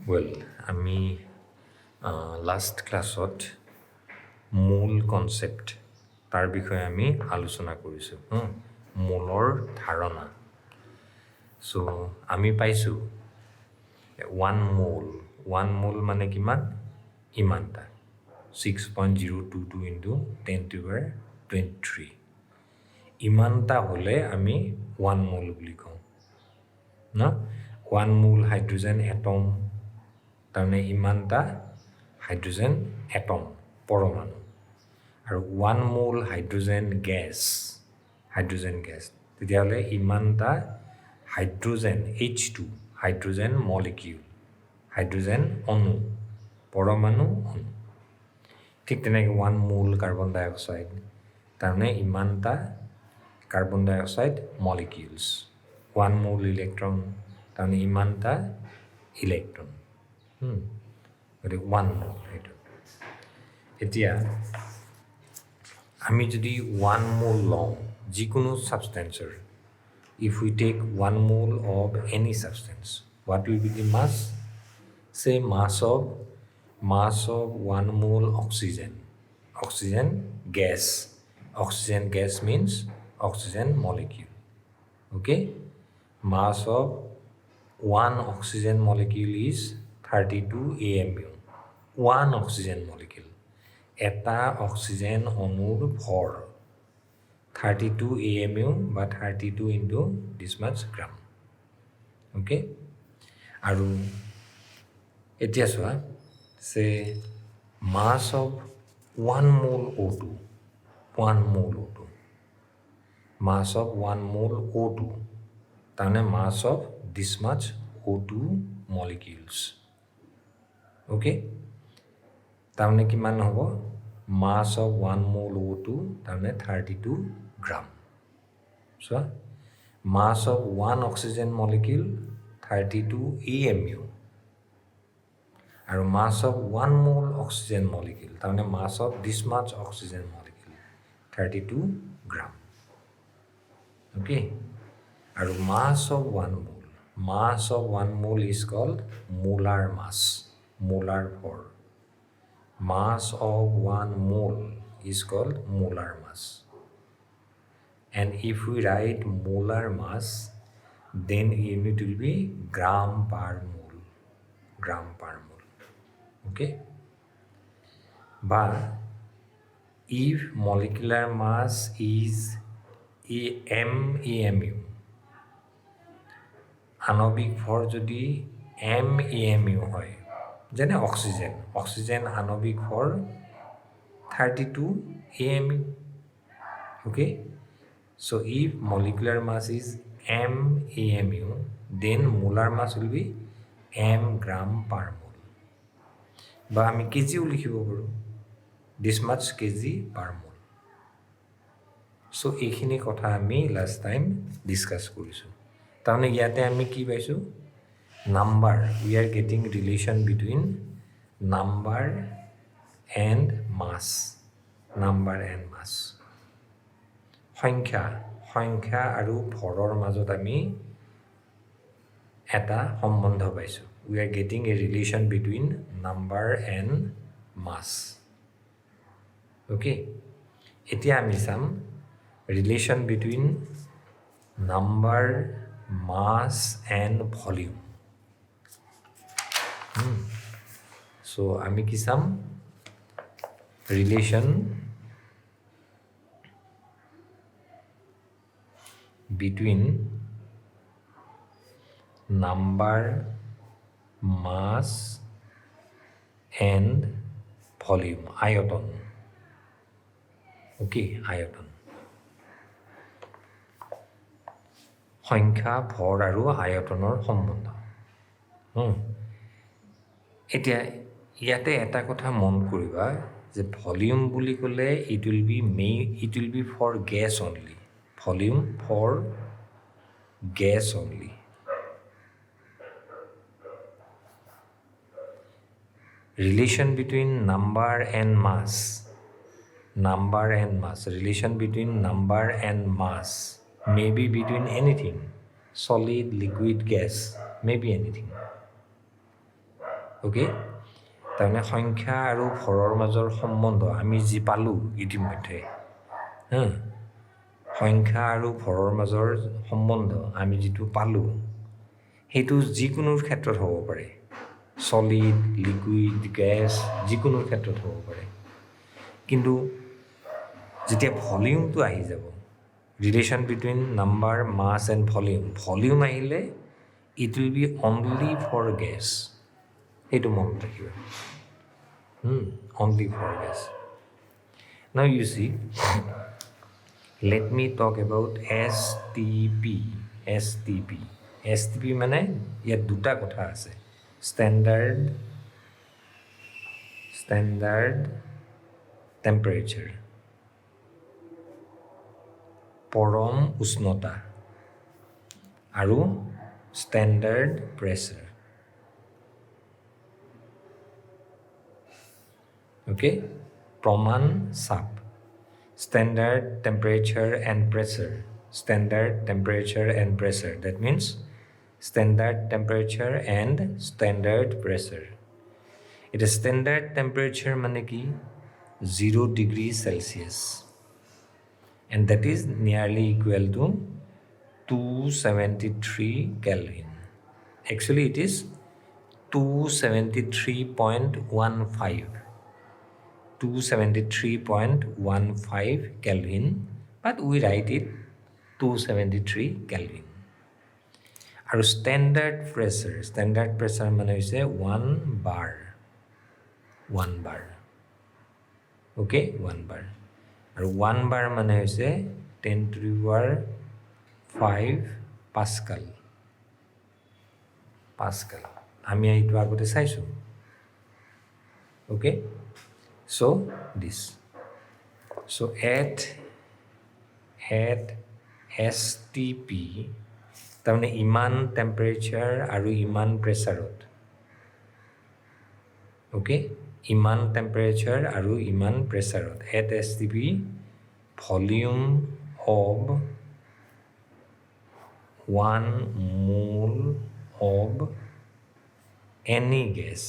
Well, আমি last ক্লাছত মূল কনচেপ্ট তাৰ বিষয়ে আমি আলোচনা কৰিছোঁ মূলৰ ধাৰণা চ' আমি পাইছোঁ ওৱান মূল মানে কিমান ইমানটা 6.022 ইনটু 10⁻23 ইমানটা হ'লে আমি ওৱান মূল বুলি কওঁ ন ওৱান মূল হাইড্ৰজেন এটম তাৰমানে ইমানটা হাইড্ৰজেন এটম পৰমাণু আৰু ওৱান মূল হাইড্ৰজেন গেছ তেতিয়াহ'লে ইমানটা hydrogen H2 hydrogen molecule hydrogen অণু পৰমাণু অণু ঠিক তেনেকৈ ওৱান মূল কাৰ্বন ডাই অক্সাইড তাৰমানে ইমানটা কাৰ্বন ডাই অক্সাইড মলিকিউলছ ওৱান মূল ইলেক্ট্ৰন তাৰমানে ইমানটা ইলেক্ট্ৰন গতিকে ওৱান মূল সেইটো এতিয়া আমি যদি ওৱান মূল লওঁ যিকোনো ছাবষ্টেঞ্চৰ if we take 1 mole of any substance what will be the mass say mass of 1 mole oxygen gas means oxygen molecule okay mass of 1 oxygen molecule is 32 AMU 1 oxygen molecule eta oxygen onur bhor 32 AMU বা 32 into this much gram okay আৰু এতিয়া চোৱা say mass of 1 mole O2 mass of 1 mole O2 তাৰমানে mass of this much O2 molecules okay তাৰমানে কিমান হ'ব mass of 1 mole O2 তাৰমানে 32 gram so mass of 1 oxygen molecule 32 AMU আৰু mass of 1 mole oxygen molecule তাৰমানে mass of this much oxygen molecule 32 gram okay আৰু mass of 1 mole is called molar mass molar for mass of 1 mole is called molar mass and if we write molar mass then unit will be gram per mole okay but if molecular mass is MEMU আণৱিক ভৰ যদি MEMU হয় যেনে oxygen আণৱিক ভৰ 32 AMU okay so if molecular mass is MEMU then molar mass will be m gram per mole বা আমি কেজিও লিখিব পাৰোঁ this much kg per mole so এইখিনি কথা আমি লাষ্ট টাইম ডিসকাস কৰিছোঁ তাৰমানে ইয়াতে আমি কি পাইছোঁ number we are getting relation between number and mass সংখ্যা আৰু ভৰৰ মাজত আমি এটা সম্বন্ধ পাইছোঁ we are getting a relation between number and mass okay এতিয়া আমি চাম relation between number mass and volume so আমি কি চাম relation between number mass and volume আয়তন okay আয়তন সংখ্যা ভৰ আৰু আয়তনৰ সম্বন্ধ এতিয়া ইয়াতে এটা কথা মন কৰিবা যে ভলিউম বুলি ক'লে it will be for gas only volume for gas only relation between number and mass relation between number and mass may be between anything solid liquid gas may be anything okay তাৰমানে সংখ্যা আৰু ভৰৰ মাজৰ সম্বন্ধ আমি যি পালোঁ ইতিমধ্যে সংখ্যা আৰু ভৰৰ মাজৰ সম্বন্ধ আমি যিটো পালোঁ সেইটো যিকোনো ক্ষেত্ৰত হ'ব পাৰে সলিড লিকুইড গেছ যিকোনো ক্ষেত্ৰত হ'ব পাৰে কিন্তু যেতিয়া ভলিউমটো আহি যাব relation between number mass and volume আহিলে it will be only for gas সেইটো মনত ৰাখিবা only for gas. Now you see, let me talk about STP. STP. STP মানে ইয়াত দুটা কথা আছে standard temperature পৰম উষ্ণতা আৰু standard pressure. Okay, প্ৰমাণ চাপ standard temperature and pressure. That means standard temperature and standard pressure. It is standard temperature মানে কি 0 degree Celsius and that is nearly equal to 273 Kelvin. Actually it is 273.15 Kelvin, but we write it 273 Kelvin. Our standard pressure মানে হৈছে 1 bar. Okay, 1 bar. আৰু 1 bar মানে হৈছে 10 to the power 5 Pascal. আমি এইটো আগতে চাইছোঁ. Okay. So this. So at STP তাৰমানে ইমান টেম্পাৰেচাৰ আৰু ইমান প্ৰেছাৰত অ'কে ইমান টেম্পাৰেচাৰ আৰু ইমান প্ৰেছাৰত at STP volume of 1 mole of any gas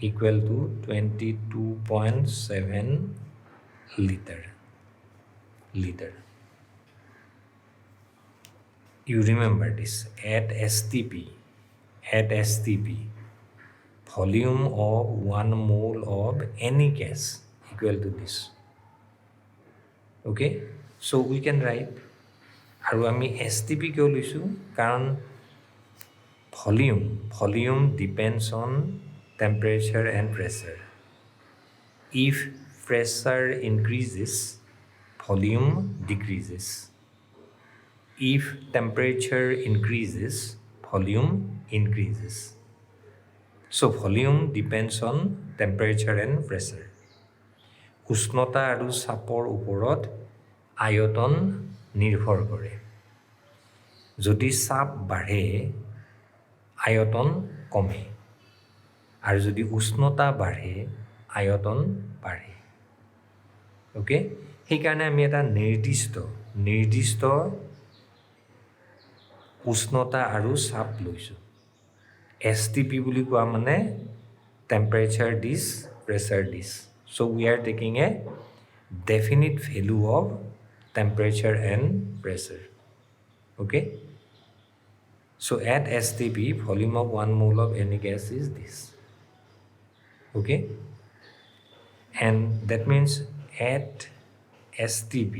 equal to 22.7 liter. You remember this at STP volume of 1 mole of any gas equal to this. Okay, so we can write আৰু আমি STP কিয় লৈছোঁ কাৰণ volume depends on temperature and pressure. If pressure increases, volume decreases. If temperature increases, volume increases. So volume depends on temperature and pressure. উষ্ণতা আৰু চাপৰ ওপৰত আয়তন নিৰ্ভৰ কৰে যদি চাপ বাঢ়ে আয়তন কমে আৰু যদি উষ্ণতা বাঢ়ে আয়তন বাঢ়ে ওকে সেইকাৰণে আমি এটা নিৰ্দিষ্ট উষ্ণতা আৰু চাপ লৈছোঁ STP বুলি কোৱা মানে temperature this pressure this so we are taking a definite value of temperature and pressure okay so at STP volume of 1 mole of any gas is this okay and that means at STP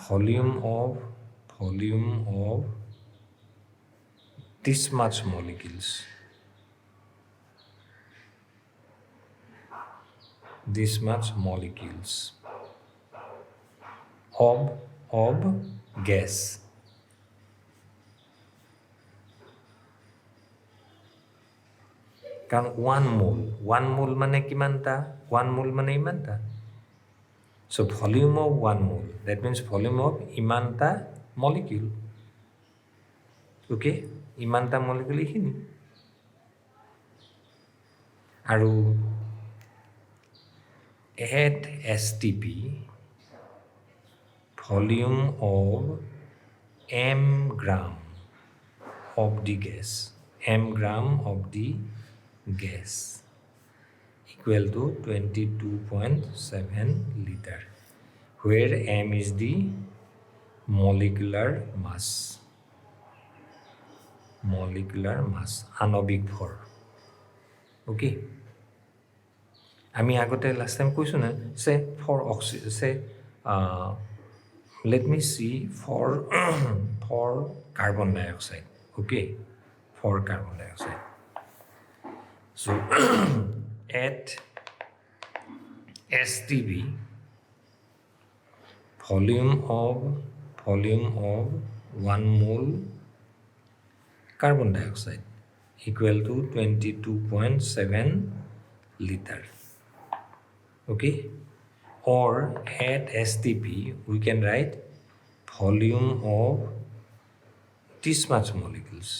volume of this much molecules of gas কাৰণ 1 mole মানে কিমানটা 1 mole মানে ইমানটা so volume of 1 mole that means volume of imanta molecule okay imanta molecule এইখিনি আৰু at STP volume of m gram of the gas, m gram of the gas equal to 22.7 liter, where m is the molecular mass, আণবিক ভৰ. Okay, আমি আগতে last time কৈছোঁ না, সে for oxygen, সে let me see for carbon dioxide. Okay, for carbon dioxide. So at STB, volume of 1 mole carbon dioxide equal to 22.7 liter. Okay, or at STP we can write volume of this much molecules,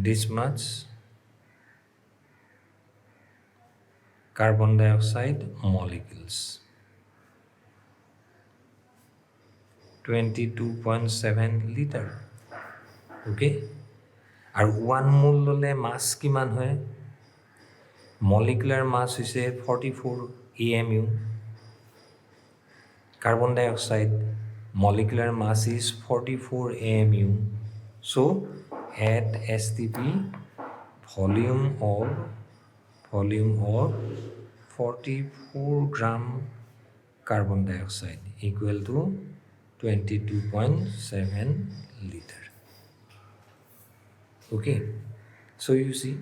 this much carbon dioxide molecules, 22.7 liter. Okay, are 1 mole ললে মাস কিমান হয়? Molecular মাস হইছে 44 AMU. Carbon dioxide molecular mass is 44 AMU. So at STP, volume of 44 gram carbon dioxide equal to 22.7 liter. Okay, so you see,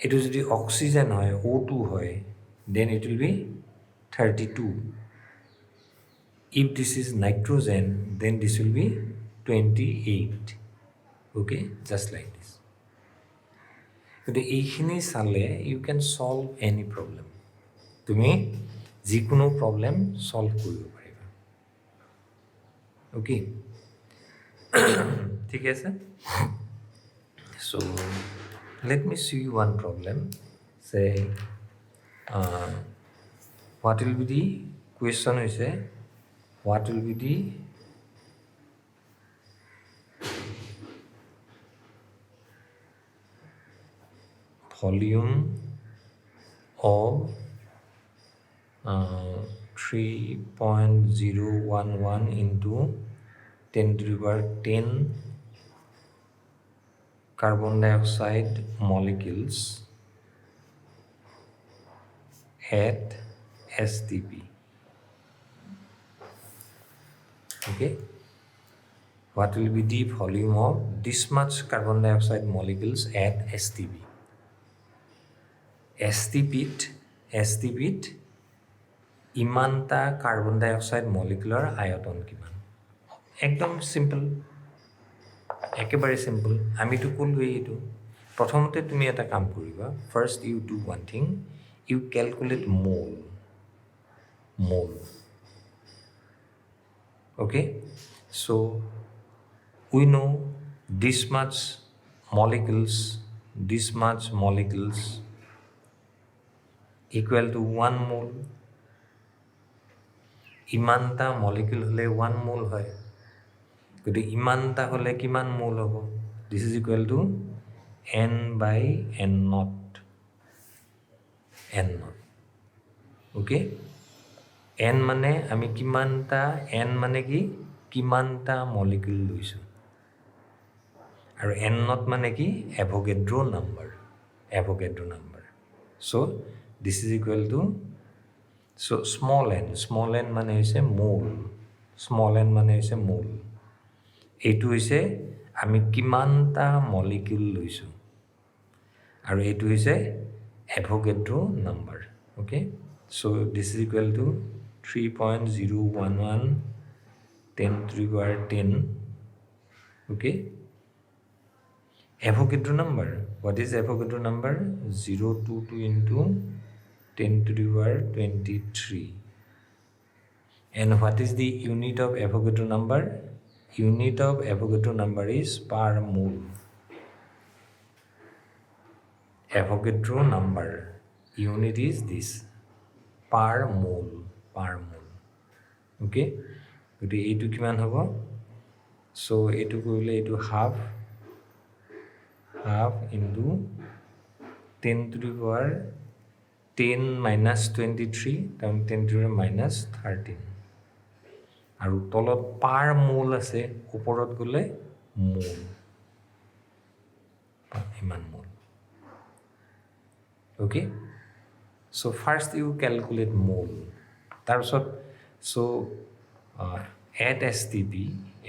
it is the oxygen hoy, O2 hoy, then it will be 32. If this is nitrogen, then this will be 28. Okay, just like this. কিন্তু এইখিনি চালে you can solve any problem. তুমি যিকোনো problem solve কৰিব পাৰিবা. Okay, ঠিক আছে? So let me see one problem. Say what will be the question is what will be the volume of 3.011 into 10 to the power 10 carbon dioxide molecules at STP. Okay, what will be the volume of this much carbon dioxide molecules at STP? STP ইমানটা carbon dioxide molecular আয়তন কিমান? একদম simple, একেবাৰে simple. আমিতো ক'লোৱেই এইটো. প্ৰথমতে তুমি এটা কাম কৰিবা, first you do one thing, you calculate mole. Okay, so we know this much molecules equal to 1 mole. ইমানটা মলিকুল হলে 1 মোল হয়, কিন্তু ইমানটা হলে কিমান মোল হ'ব? This is equal to n by n naught. Okay, n মানে আমি কিমানটা, n মানে কি কিমানটা মলিকুল লৈছো, আৰু n naught মানে কি এভোগাড্ৰো number. So this is equal to, so small n মানে হৈছে মোল, এইটো হৈছে আমি কিমানটা মলিকুল লৈছো, আৰু এইটো হৈছে এভোগাড্ৰো number. Okay, so this is equal to 3.011 10 to the power 10. Okay, Avogadro number, what is Avogadro number? 022 into 10 to the power 23. And what is the unit of Avogadro number? Unit of Avogadro number is per mole. Avogadro number unit is this, per mole. Okay, গতিকে এইটো কিমান হ'ব? So এইটো কৰিলে এইটো half into 10 to the power 10 minus 23 তাৰমানে 10 to the power minus 13 আৰু তলত পাৰ মোল আছে ওপৰত গ'লে মোল ইমান মোল okay so first you calculate mole তাৰপিছত so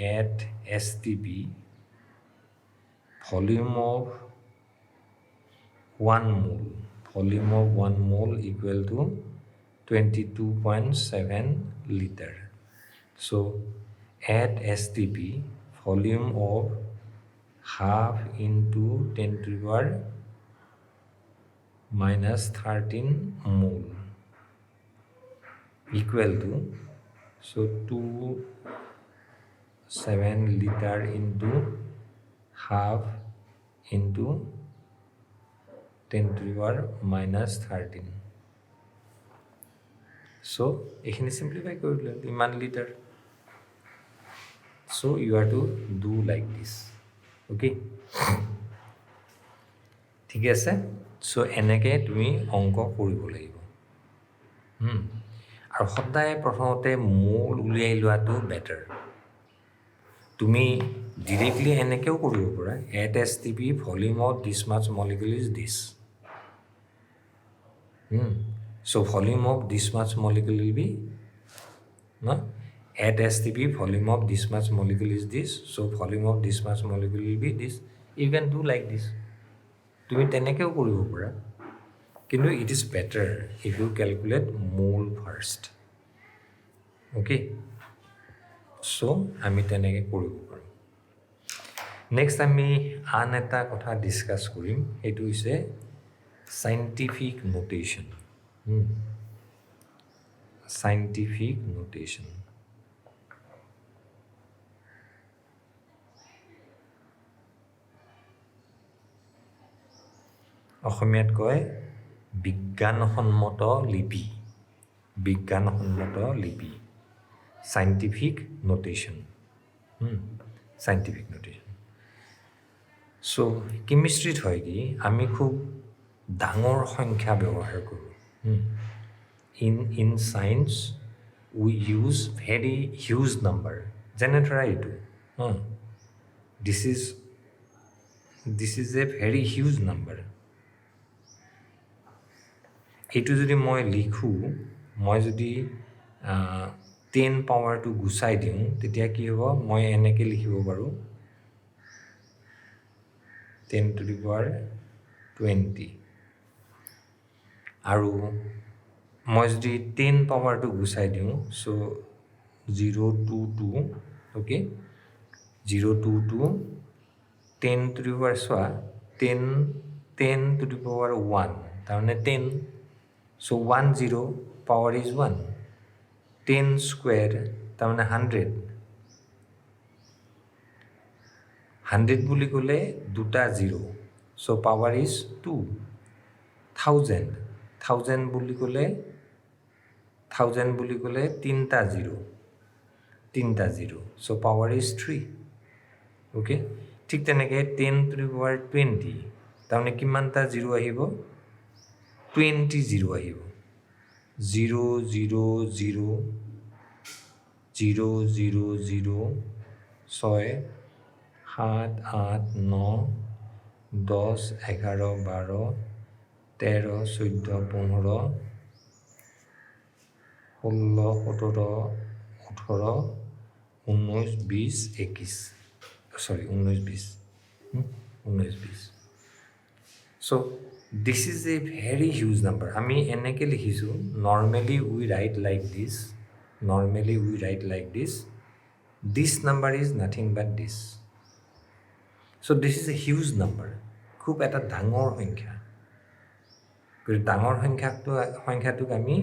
at STP volume of 1 mole equal to 22.7 liter so at STP volume of half into 10 to the power minus 13 mole equal to so 7 liter into half into 10 to the power minus 13 so এখিনি simplify কৰিলে ইমান liter so you have to do like this okay ঠিক আছে so এনেকৈ তুমি অংক কৰিব লাগিব আৰু সদায় প্ৰথমতে মূল উলিয়াই লোৱাটো বেটাৰ তুমি ডিৰেক্টলি এনেকৈও কৰিব পাৰা at STP volume of this much molecule is this so volume of this much molecule will be no at STP volume of this much molecule is this so volume of this much molecule will be this you can do like this তুমি তেনেকৈও কৰিব পাৰা কিন্তু it is better if you calculate mole first okay so আমি তেনেকৈ কৰিব পাৰোঁ next আমি আন এটা কথা ডিছকাছ কৰিম সেইটো হৈছে scientific notation scientific notation অসমীয়াত কয় বিজ্ঞানসন্মত লিপি scientific notation scientific notation so chemistry হয় কি আমি খুব ডাঙৰ সংখ্যা ব্যৱহাৰ কৰোঁ in science we use very huge number যেনে ধৰা এইটো this is a very huge number এইটো যদি মই লিখোঁ মই যদি 10 পাৱাৰটো গুচাই দিওঁ তেতিয়া কি হ'ব মই এনেকৈ লিখিব পাৰোঁ 10 to the power 20 আৰু মই যদি 10 পাৱাৰটো গুচাই দিওঁ so 022 okay 022 10 to the power চোৱা 10 to the power 1 তাৰমানে 10 so 10 power is 1 10 square তাৰমানে 100 বুলি ক'লে দুটা 0 so power is 2 1000 বুলি ক'লে তিনিটা 0 so power is 3 okay ঠিক তেনেকৈ 10 to the power 20 তাৰমানে কিমানটা 0 আহিব 20 0 আহিব 0 0 0 0 0 0 6 7 8 9 10 11 12 13 14 15 16 17 18 19 20 21 sorry 19 20 so this is a very huge number আমি এনেকৈ লিখিছোঁ normally we write like this number is nothing but this so this is a huge number খুব এটা ডাঙৰ সংখ্যা কিন্তু ডাঙৰ সংখ্যাটোক আমি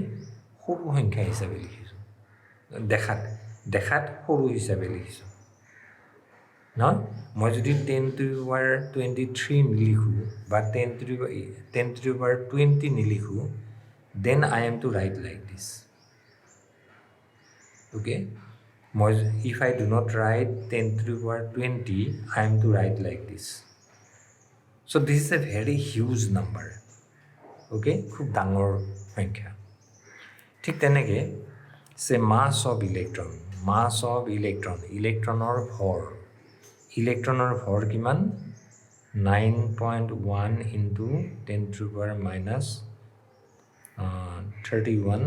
সৰু সংখ্যা হিচাপে লিখিছোঁ দেখাত সৰু হিচাপে লিখিছোঁ ন মই যদি 10 to the power 23 নিলিখোঁ বা 10 to the power 20 নিলিখোঁ then I am to write like this okay if I do not write 10 to the power 20, I am to write like this. So this is a very huge number. Okay, খুব ডাঙৰ সংখ্যা। ঠিক তেনেকৈ সে মাছ of electron ইলেক্ট্ৰনৰ ভৰ কিমান 9.1 into 10 to the power minus 31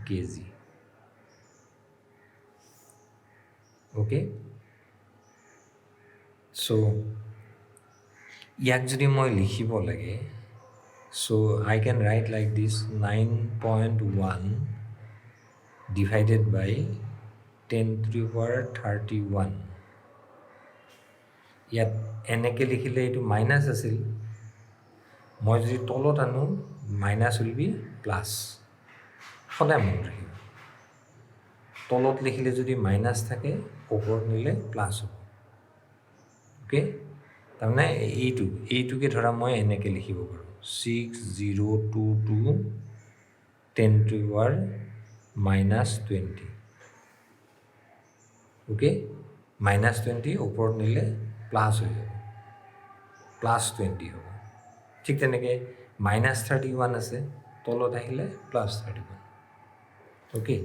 kg. Okay, so ইয়াক যদি মই লিখিব লাগে, so I can write like this 9.1 divided by 10 to the power 31. ইয়াত এনেকে লিখিলে এইটো মাইনাছ আছিল, মই যদি তলত আনো মাইনাছ উইল বি প্লাছ। সদায় মনত ৰাখিব, তলত লিখিলে যদি মাইনাছ থাকে ওপৰত নিলে প্লাছ হ'ব। অ'কে, তাৰমানে এইটোকে ধৰা মই এনেকৈ লিখিব পাৰোঁ 6022 10 to the power minus 20. Okay, minus 20 ওপৰত নিলে প্লাছ হৈ যাব, প্লাছ 20 হ'ব। ঠিক তেনেকৈ মাইনাছ 31 আছে, তলত আহিলে plus 31। Okay,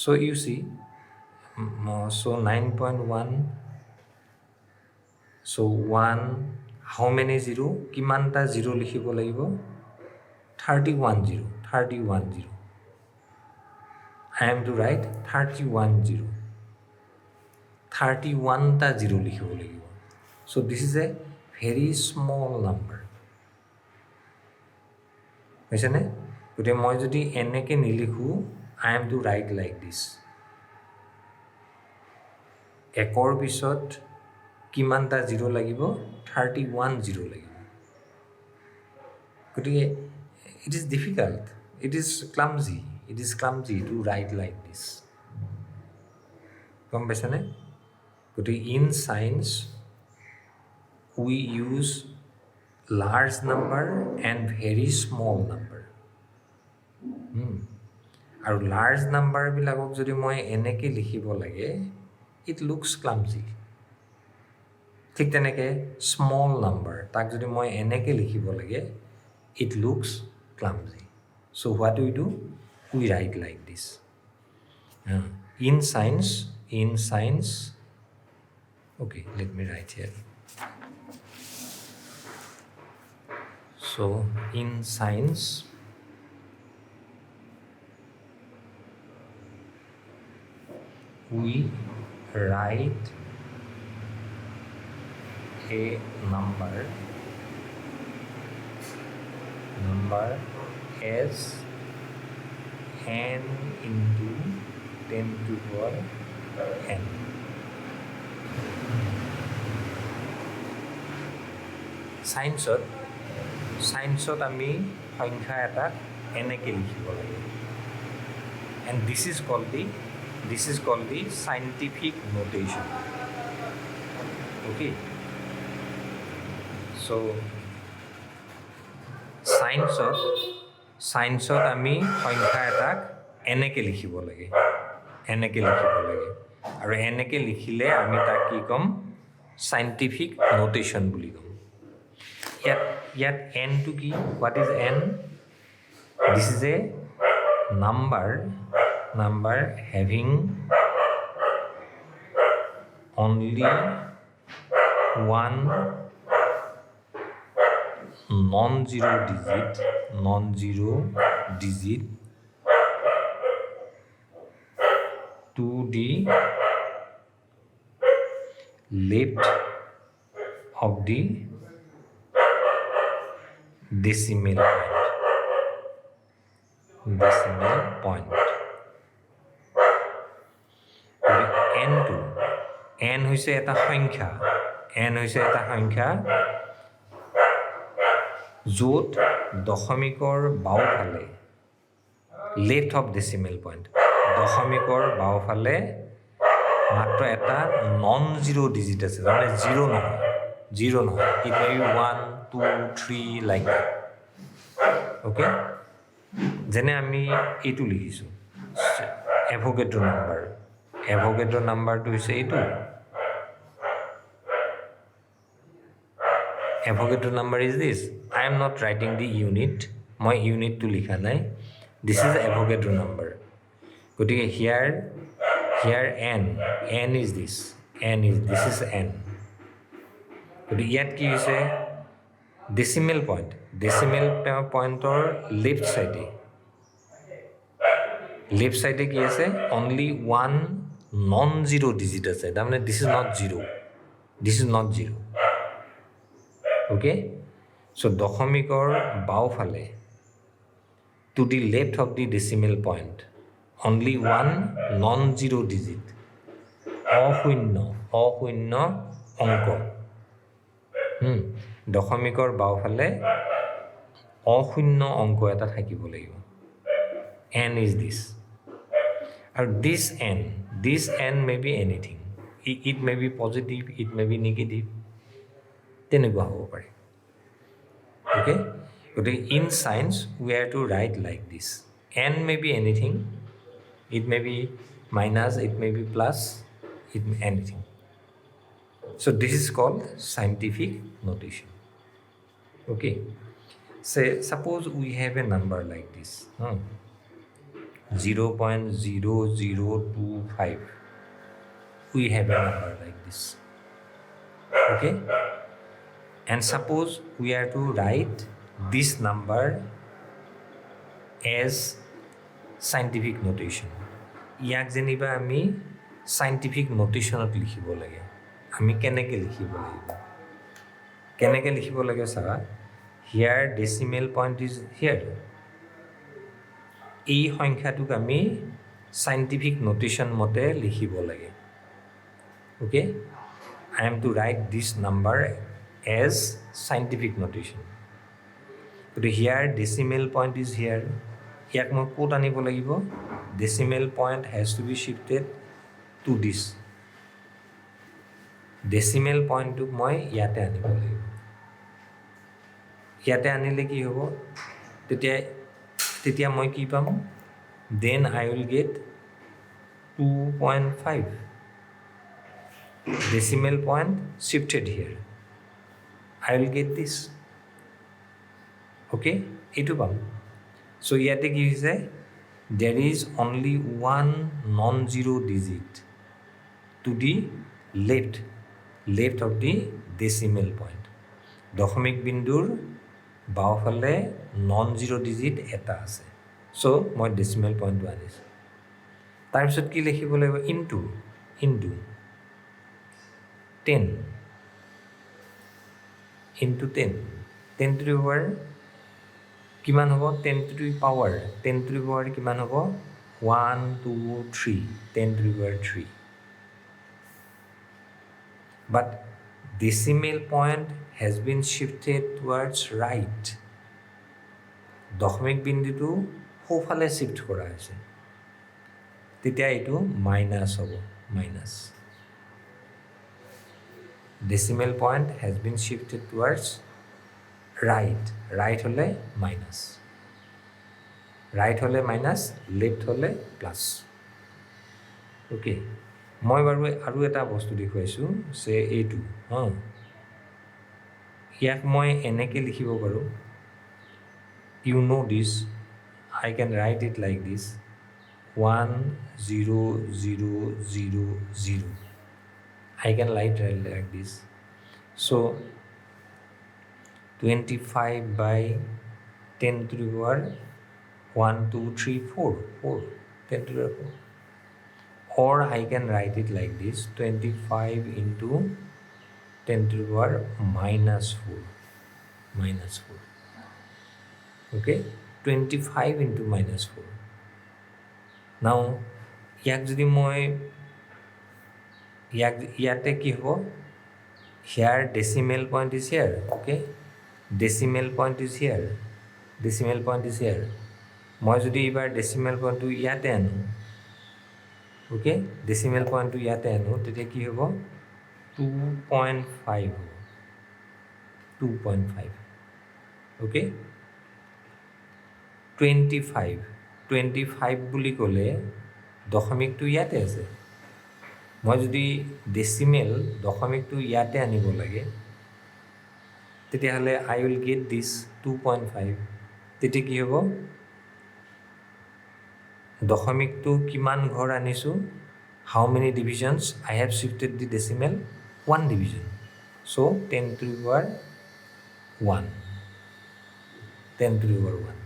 so' you see, so' 9.1, so' 1 how many zero', কিমানটা জিৰ' লিখিব লাগিব 31 zero'. I am to write 31 zero', 31টা জিৰ' লিখিব লাগিব। So this is a very small number. বুজিছেনে? গতিকে মই যদি এনেকৈ নিলিখোঁ, I am to write like this. একৰ পিছত কিমানটা জিৰ' লাগিব 31 জিৰ' লাগিব। গতিকে it is difficult, it is clumsy to write like this. গম পাইছেনে? গতিকে in science we use large number and very small number. আৰু লাৰ্জ নাম্বাৰবিলাকক যদি মই এনেকৈ লিখিব লাগে, it looks clumsy. ঠিক তেনেকৈ স্মল নাম্বাৰ, তাক যদি মই এনেকৈ লিখিব লাগে, it looks clumsy. So what do? We write like this. In science, okay, let me write here. So in science, we write a number as n into 10 to the power n. সায়েন্সত আমি সংখ্যা এটাক এনেকৈ লিখিব লাগে, and this is called the scientific notation. Okay, so সায়েন্সত আমি সংখ্যা এটাক এনেকৈ লিখিব লাগে, আৰু এনেকৈ লিখিলে আমি তাক কি ক'ম scientific notation বুলি ক'ম। ইয়াত nটো কি, what is n? This is a number having only one non-zero digit to the left of the decimal point. n হৈছে এটা সংখ্যা, য'ত দশমিকৰ বাওঁফালে লেফ্ট অফ ডেচিমেল পইণ্ট, দশমিকৰ বাওঁফালে মাত্ৰ এটা নন জিৰ' ডিজিট আছে, তাৰমানে জিৰ' নহয়, it may B 1 2 3 like that. Okay, যেনে আমি এইটো লিখিছোঁ এভোগেড্ৰ নাম্বাৰ এভোগেড্ৰ নাম্বাৰটো হৈছে এইটো Avogadro number is this I am not writing the unit মই ইউনিটটো লিখা নাই দিছ ইজ এভোগেড্ৰ নাম্বাৰ গতিকে here N is this this is N গতিকে ইয়াত কি হৈছে ডেচিমেল পইণ্টৰ লেফ্ট চাইডে কি আছে only one non zero' digit আছে তাৰমানে this is not zero' okay so' দশমিকৰ বাওঁফালে to the left of the decimal point only one non zero' digit অশূন্য অংক দশমিকৰ বাওঁফালে অশূন্য অংক এটা থাকিব লাগিব এন ইজ দিছ আৰু this N may be anything it may be positive it may be negative তেনেকুৱা হ'ব পাৰে অ'কে গতিকে in science we are to write like this N may be anything it may be minus it may be plus it may anything so this is called scientific notation okay say suppose we have a number like this 0.0025 we have a number like this okay and suppose we are to write this number as scientific notation ইয়াক যেনিবা আমি scientific notationত লিখিব লাগে আমি কেনেকৈ লিখিব লাগে চাবা here decimal point is here এই সংখ্যাটোক আমি চাইণ্টিফিক নোটেশ্যন মতে লিখিব লাগে okay I am to write this number as scientific notation গতিকে here decimal point is here ইয়াক মই ক'ত আনিব লাগিব decimal point has to be shifted to this decimal পইণ্টটোক মই ইয়াতে আনিব লাগিব ইয়াতে আনিলে কি হ'ব তেতিয়া মই কি পাম then I will get 2.5 decimal point shifted here I will get this okay এইটো পাম চ' ইয়াতে কি হৈছে there is only one non zero' digit to the left of the decimal point দশমিক বিন্দুৰ বাওঁফালে নন জিৰ' ডিজিট এটা আছে চ' মই ডেচিমেল পইণ্টটো আনিছোঁ তাৰপিছত কি লিখিব লাগিব into 10 into 10 10 to the power কিমান হ'ব 10 টু দি পাৱাৰ কিমান হ'ব 1 2 3 10 to the power 3 but decimal point has been shifted towards right দশমিক বিন্দুটো সোঁফালে শিফ্ট কৰা হৈছে তেতিয়া এইটো মাইনাছ হ'ব decimal point has been shifted towards right হ'লে মাইনাছ লেফ্ট হ'লে প্লাছ অ'কে মই বাৰু আৰু এটা বস্তু দেখুৱাইছোঁ যে এইটো ইয়াক মই এনেকৈ লিখিব পাৰোঁ you know' this I can write it like this 10000 I can write like this so 25 by 10 to the power 1 2 3 4 10 to the power 4 or I can write it like this 25 into 10 to the power minus 4 okay 25 into minus 4 now ইয়াক যদি মই ইয়াতে কি হ'ব here decimal point is here okay decimal point is here মই যদি এইবাৰ decimal পইণ্টটো ইয়াতে আনো অ'কে ডেচিমেল পইণ্টটো ইয়াতে আনো তেতিয়া কি হ'ব 2.5 হ'ব 2.5 অ'কে 25 বুলি ক'লে দশমিকটো ইয়াতে আছে মই যদি ডেচিমেল দশমিকটো ইয়াতে আনিব লাগে তেতিয়াহ'লে আই উইল গেট দিছ 2.5 তেতিয়া কি হ'ব দশমিকটো কিমান ঘৰ আনিছোঁ how many divisions I have shifted the decimal 1 division so' 10 to the power 1 10 to the power 1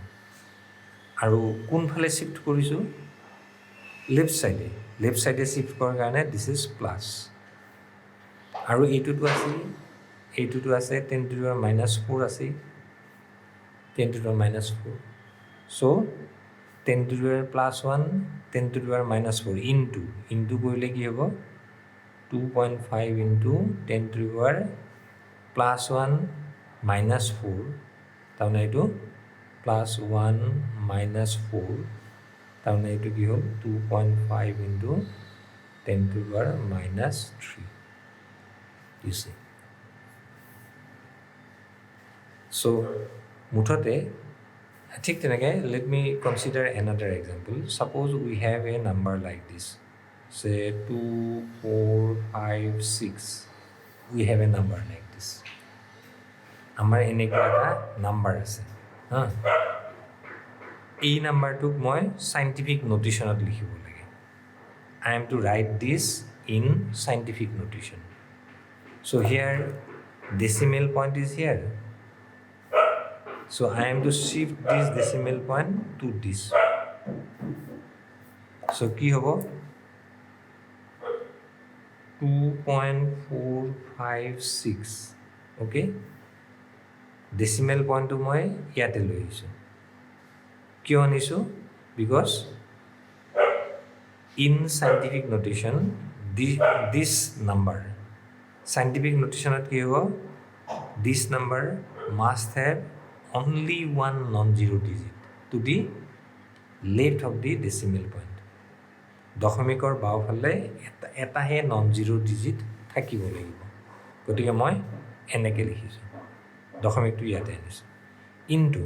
আৰু কোনফালে শিফ্ট কৰিছোঁ লেফ্ট চাইডে শিফ্ট কৰাৰ কাৰণে দিছ ইজ প্লাছ আৰু এইটোতো আছে 10 to the power -4 আছে 10 to the power -4 so' 10 to the power +1 10 to the power -4 into কৰিলে কি হ'ব 2.5 into 10 to the power +1 -4 তাৰমানে এইটো +1 -4 তাৰমানে এইটো কি হ'ল 2.5 into 10 to the power -3 you see so মুঠতে ঠিক তেনেকৈ let me consider another example suppose we have a number like this say 2 4 5 6 we have a number like this আমাৰ এনেকুৱা এটা নাম্বাৰ আছে হা এই নাম্বাৰটোক মই সাইণ্টিফিক নোটেশ্যনত লিখিব লাগে I am to write this in scientific notation so here decimal point is here so I am to shift this decimal point to this so কি হ'ব 2.456 okay decimal point to মই ইয়াতে লৈ আহিছোঁ কিয় আনিছোঁ because in scientific notation this number scientific notationত কি হ'ব this number must have only one non-zero digit to the left of the decimal point দশমিকৰ বাওঁফালে এটাহে non-zero digit থাকিব লাগিব গতিকে মই এনেকৈ লিখিছোঁ দশমিকটো ইয়াতে আনিছোঁ ইনটু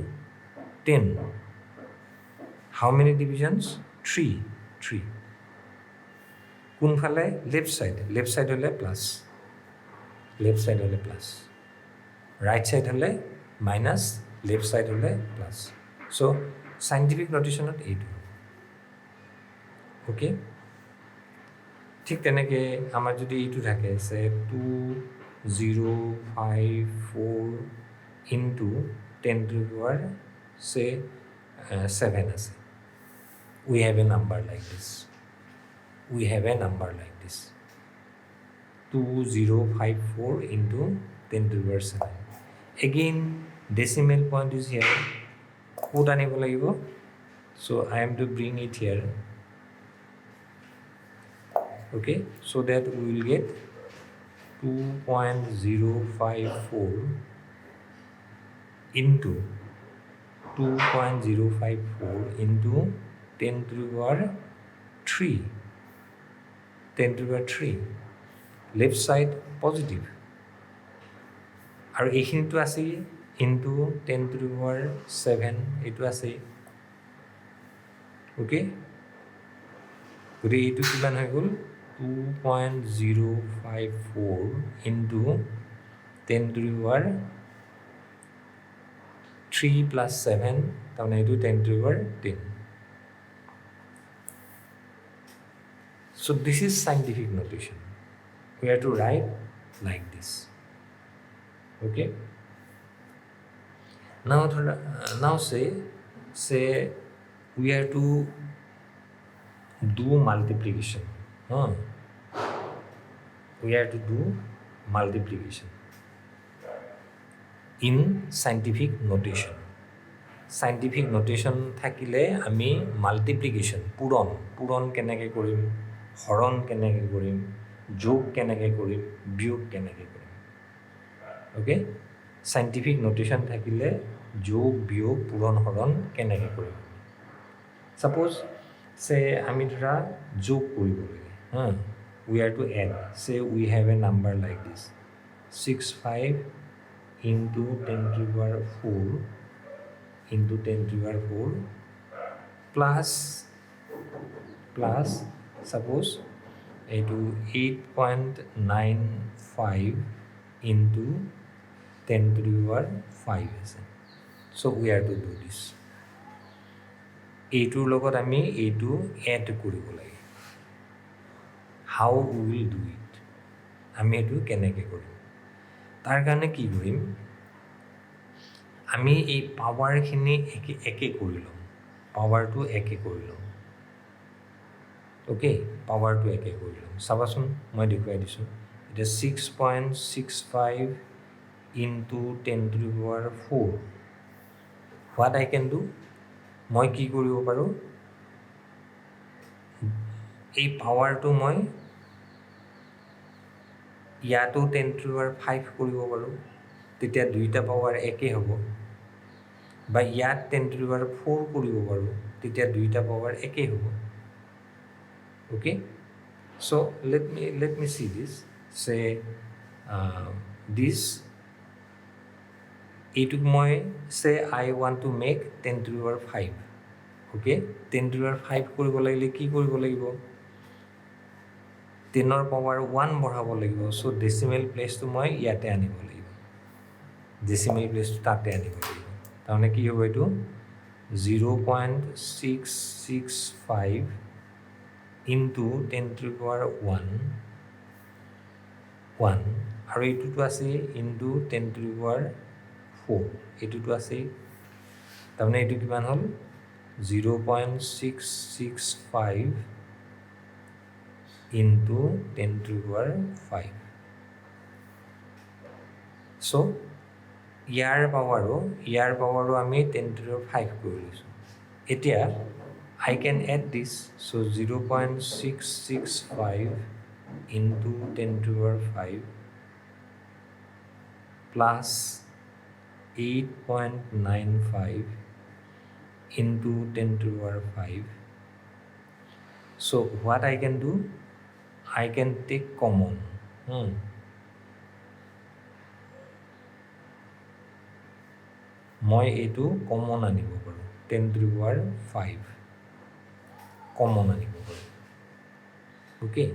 10 how many divisions 3 কোনফালে লেফ্ট সাইড হ'লে প্লাছ ৰাইট সাইড হ'লে মাইনাছ লেফ্ট সাইড হ'লে প্লাছ চ' সাইণ্টিফিক নোটেশ্যনত এইটো অ'কে ঠিক তেনেকৈ আমাৰ যদি এইটো থাকে আছে 2054 into 10 to the power say 7 আছে we have a number like this 2054 into 10 to the power 7 again decimal point is here ক'ত আনিব লাগিব so I am to bring it here okay so that we will get 2.054 into 2.054 into 10 to the power 3 10 to the power 3 left side positive আৰু এইখিনিতো আছে into 10 to the power 7 এইটো আছে okay গতিকে এইটো কিমান হৈ গ'ল 2.054 into 10 to the power 3 plus 7 তাৰমানে এইটো 10 to the power 10 so this is scientific notation we have to write like this okay now say we have to do multiplication we have to do multiplication in scientific notation থাকিলে আমি multiplication পূৰণ কেনেকৈ কৰিম হৰণ কেনেকৈ কৰিম যোগ কেনেকৈ কৰিম বিয়োগ কেনেকৈ কৰিম অ'কে সাইণ্টিফিক নোটেশ্যন থাকিলে যোগ বিয়োগ পূৰণ হৰণ কেনেকৈ কৰিম ছাপ'জ চে আমি ধৰা যোগ কৰিব লাগে we are to add say we have a number like this 65 into 10 to the power 4 into 10 to the power 4 plus plus suppose এইটো 8.95 ইনটু 10 to the power 5 আছে so' we are to do this এইটোৰ লগত আমি এইটো add কৰিব লাগে how we will do it আমি এইটো কেনেকৈ কৰিম তাৰ কাৰণে কি কৰিম আমি এই পাৱাৰখিনি একে কৰি ল'ম পাৱাৰটো একে কৰি ল'ম অ'কে পাৱাৰটো একে কৰি ল'ম চাবাচোন মই দেখুৱাই দিছোঁ এতিয়া 6.65 into 10 to the power 4 what I can do মই কি কৰিব পাৰোঁ এই পাৱাৰটো মই ইয়াতো 10 to the power 5 কৰিব পাৰোঁ তেতিয়া দুইটা পাৱাৰ একে হ'ব বা ইয়াত 10 to the power 4 কৰিব পাৰোঁ তেতিয়া দুইটা পাৱাৰ একে হ'ব okay so let me see this say this এইটোক মই say I want to make 10 to the power 5 okay 10 to the power 5 কৰিব লাগিলে কি কৰিব লাগিব 10ৰ পাৱাৰ 1 বঢ়াব লাগিব so decimal placeটো মই ইয়াতে আনিব লাগিব decimal placeটো তাতে আনিব লাগিব তাৰমানে কি হ'ব এইটো 0.665 into 10 to the power 1 আৰু এইটোতো আছে into 10 to the power 4 এইটোতো আছে তাৰমানে এইটো কিমান হ'ল 0.665 into 10 to the power 5 so ইয়াৰ পাৱাৰো আমি 10 to the power 5 কৰি লৈছোঁ এতিয়া I can add this so 0.665 into 10 to the power 5 plus 8.95 into 10 to the power 5 so what I can do I can take common মই এইটো common আনিব পাৰোঁ 10 to the power 5 common আনিব পাৰোঁ okay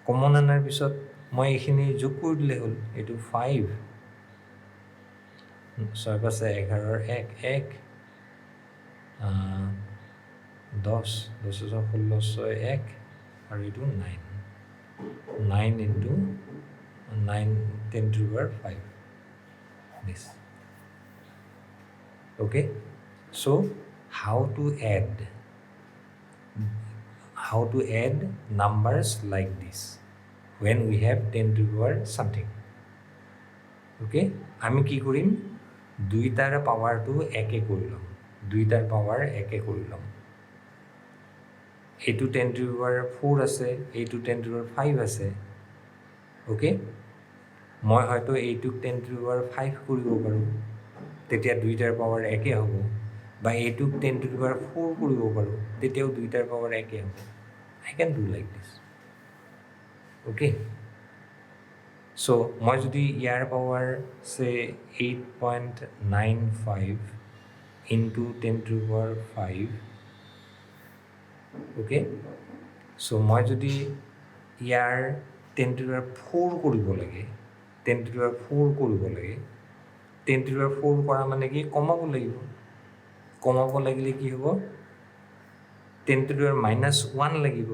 common অনাৰ পিছত মই এইখিনি যোগ কৰি দিলে হ'ল এইটো 5 ছয় পাঁচে 11ৰ 1 10 16 1 আৰু এইটো 9 into 9 10 to the power 5 this okay so how to add numbers like this when we have 10 to the power something okay আমি কি কৰিম দুইটাৰ পাৱাৰটো একে কৰি ল'ম এইটো 10 to the power 4 আছে এইটো 10 to the power 5 আছে okay মই হয়তো এইটোক 10 to the power 5 কৰিব পাৰোঁ তেতিয়া দুইটাৰ পাৱাৰ একে হ'ব বা এইটোক 10 to the power 4 কৰিব পাৰোঁ তেতিয়াও দুইটাৰ পাৱাৰ একে হ'ব I can do like this okay so মই যদি ইয়াৰ power say 8.95 into 10 to the power 5 okay so মই যদি ইয়াৰ 10 to the power 4 কৰিব লাগে 10 to the power 4 কৰিব লাগে 10 to the power 4 কৰা মানে কি কমাব লাগিলে কি হ'ব 10 to the power -1 লাগিব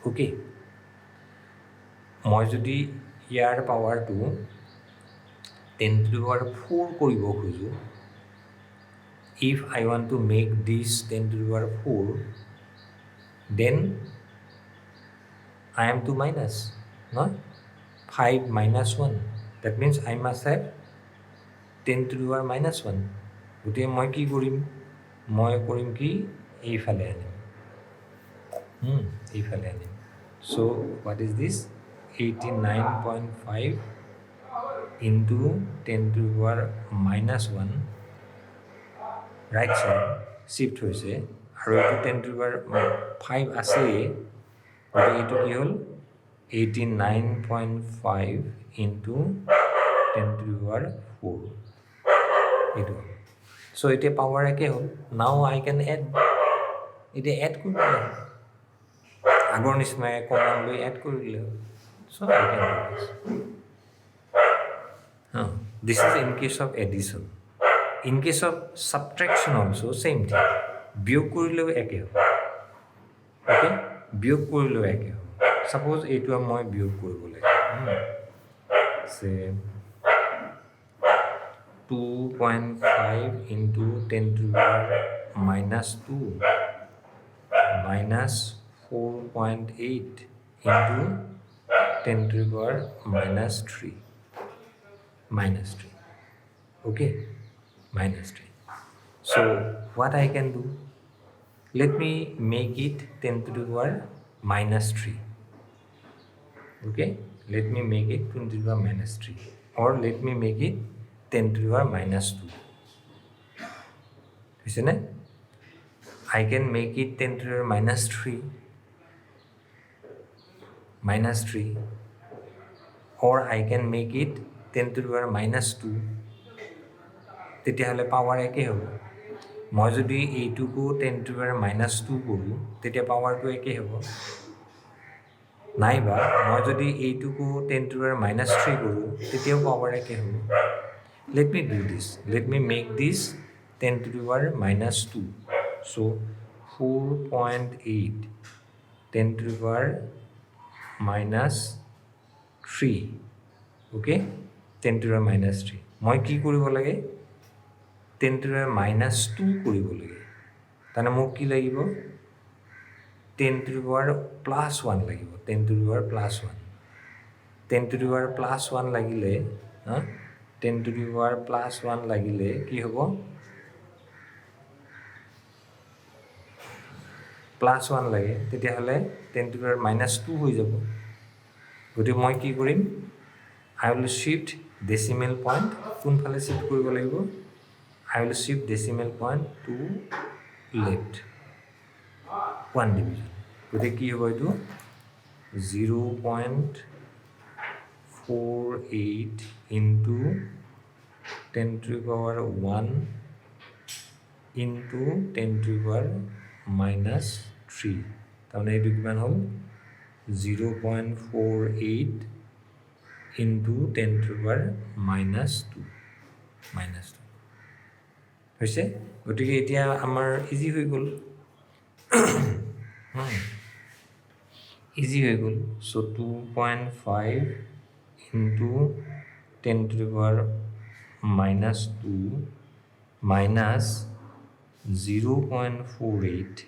okay মই যদি ইয়াৰ পাৱাৰটো 10 to the power 4 কৰিব খোজোঁ if I want to make this 10 to the power 4 then I am to minus no 5 minus 1 that means I must have 10 to the power -1 গতিকে মই কি কৰিম কি এইফালে আনিম so what is this 89.5 into 10 to the power -1 right side shift হৈছে আৰু এইটো 10 to the power 5 আছে গতিকে এইটো কি হ'ল 89.5 into 10 to the power 4 এইটো so এতিয়া পাৱাৰ একে হ'ল now I can add এতিয়া এড কৰিব আগৰ নিচিনাকৈ কমন লৈ এড কৰি দিলে হ'ল so' I can do this this is in case of addition in case of subtraction also' same thing বিয়োগ কৰিলেও একে হ'ব অ'কে বিয়োগ কৰিলেও একে হ'ব ছাপ'জ এইটো মই বিয়োগ কৰিব লাগে চে 2.5 into 10 to the power minus 2 minus 4.8 into 10 to the power minus 3 okay minus 3 so what I can do, let me make it 10 to the power minus 3 okay let me make it 10 to the power minus 3 or let me make it 10 to the power minus 2 isn't it? I can make it 10 to the power minus 3 or I can make it 10 to the power minus 2 তেতিয়াহ'লে power একে হ'ব মই যদি এইটোকো 10 to the power minus 2 কৰোঁ তেতিয়া পাৱাৰটো একে হ'ব নাইবা মই যদি এইটোকো 10 to the power minus 3 কৰোঁ তেতিয়াও পাৱাৰ একে হ'ব let me do this let me make this 10 to the power minus 2 so 4.8 10 to the power minus 3 okay 10 to the power minus 3 মই কি কৰিব লাগে 10 to the power minus 2 কৰিব লাগে তাৰমানে মোক কি লাগিব 10 to the power plus 1 লাগিব 10 to the power plus 1 10 to the power plus 1 লাগিলে 10 to the power plus 1 লাগিলে কি হ'ব প্লাছ 1 লাগে তেতিয়াহ'লে 10 to the power minus 2 হৈ যাব গতিকে মই কি কৰিম I will shift decimal point কোনফালে শিফ্ট কৰিব লাগিব I will shift decimal point to left 1 division গতিকে কি হ'ব এইটো 0.48 into 10 to the power 1 into 10 to the power minus 3 তাৰমানে এইটো কিমান হ'ল 0.48 into 10 to the power minus 2 হৈছে গতিকে এতিয়া আমাৰ ইজি হৈ গ'ল ইজি হৈ গ'ল চ' 2.5 into 10 to the power minus 2 minus 0.48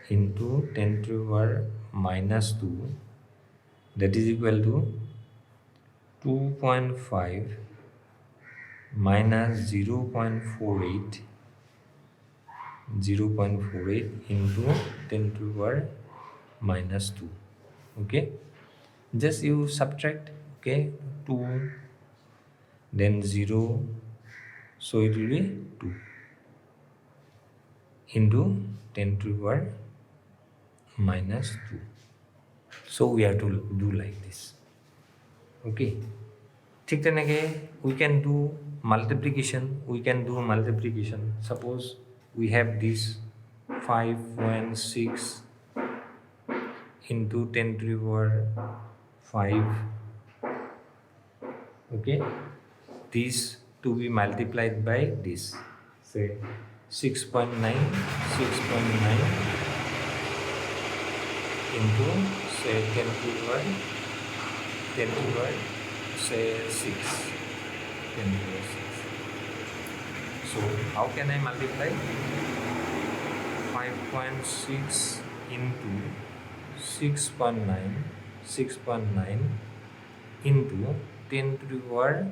into 10 to the power minus 2 that is equal to 2.5 minus 0.48 into 10 to the power minus 2 okay just you subtract okay 2 then 0 so it will be 2 into 10 to the power minus 2 so we have to do like this okay ঠিক তেনেকৈ we can do multiplication suppose we have this 5.6 into 10 to the power 5 okay this to be multiplied by this say 6.9 into say 10 to the power say 6 10 to the power 6 so how can I multiply 5.6 into 6.9 into 10 to the power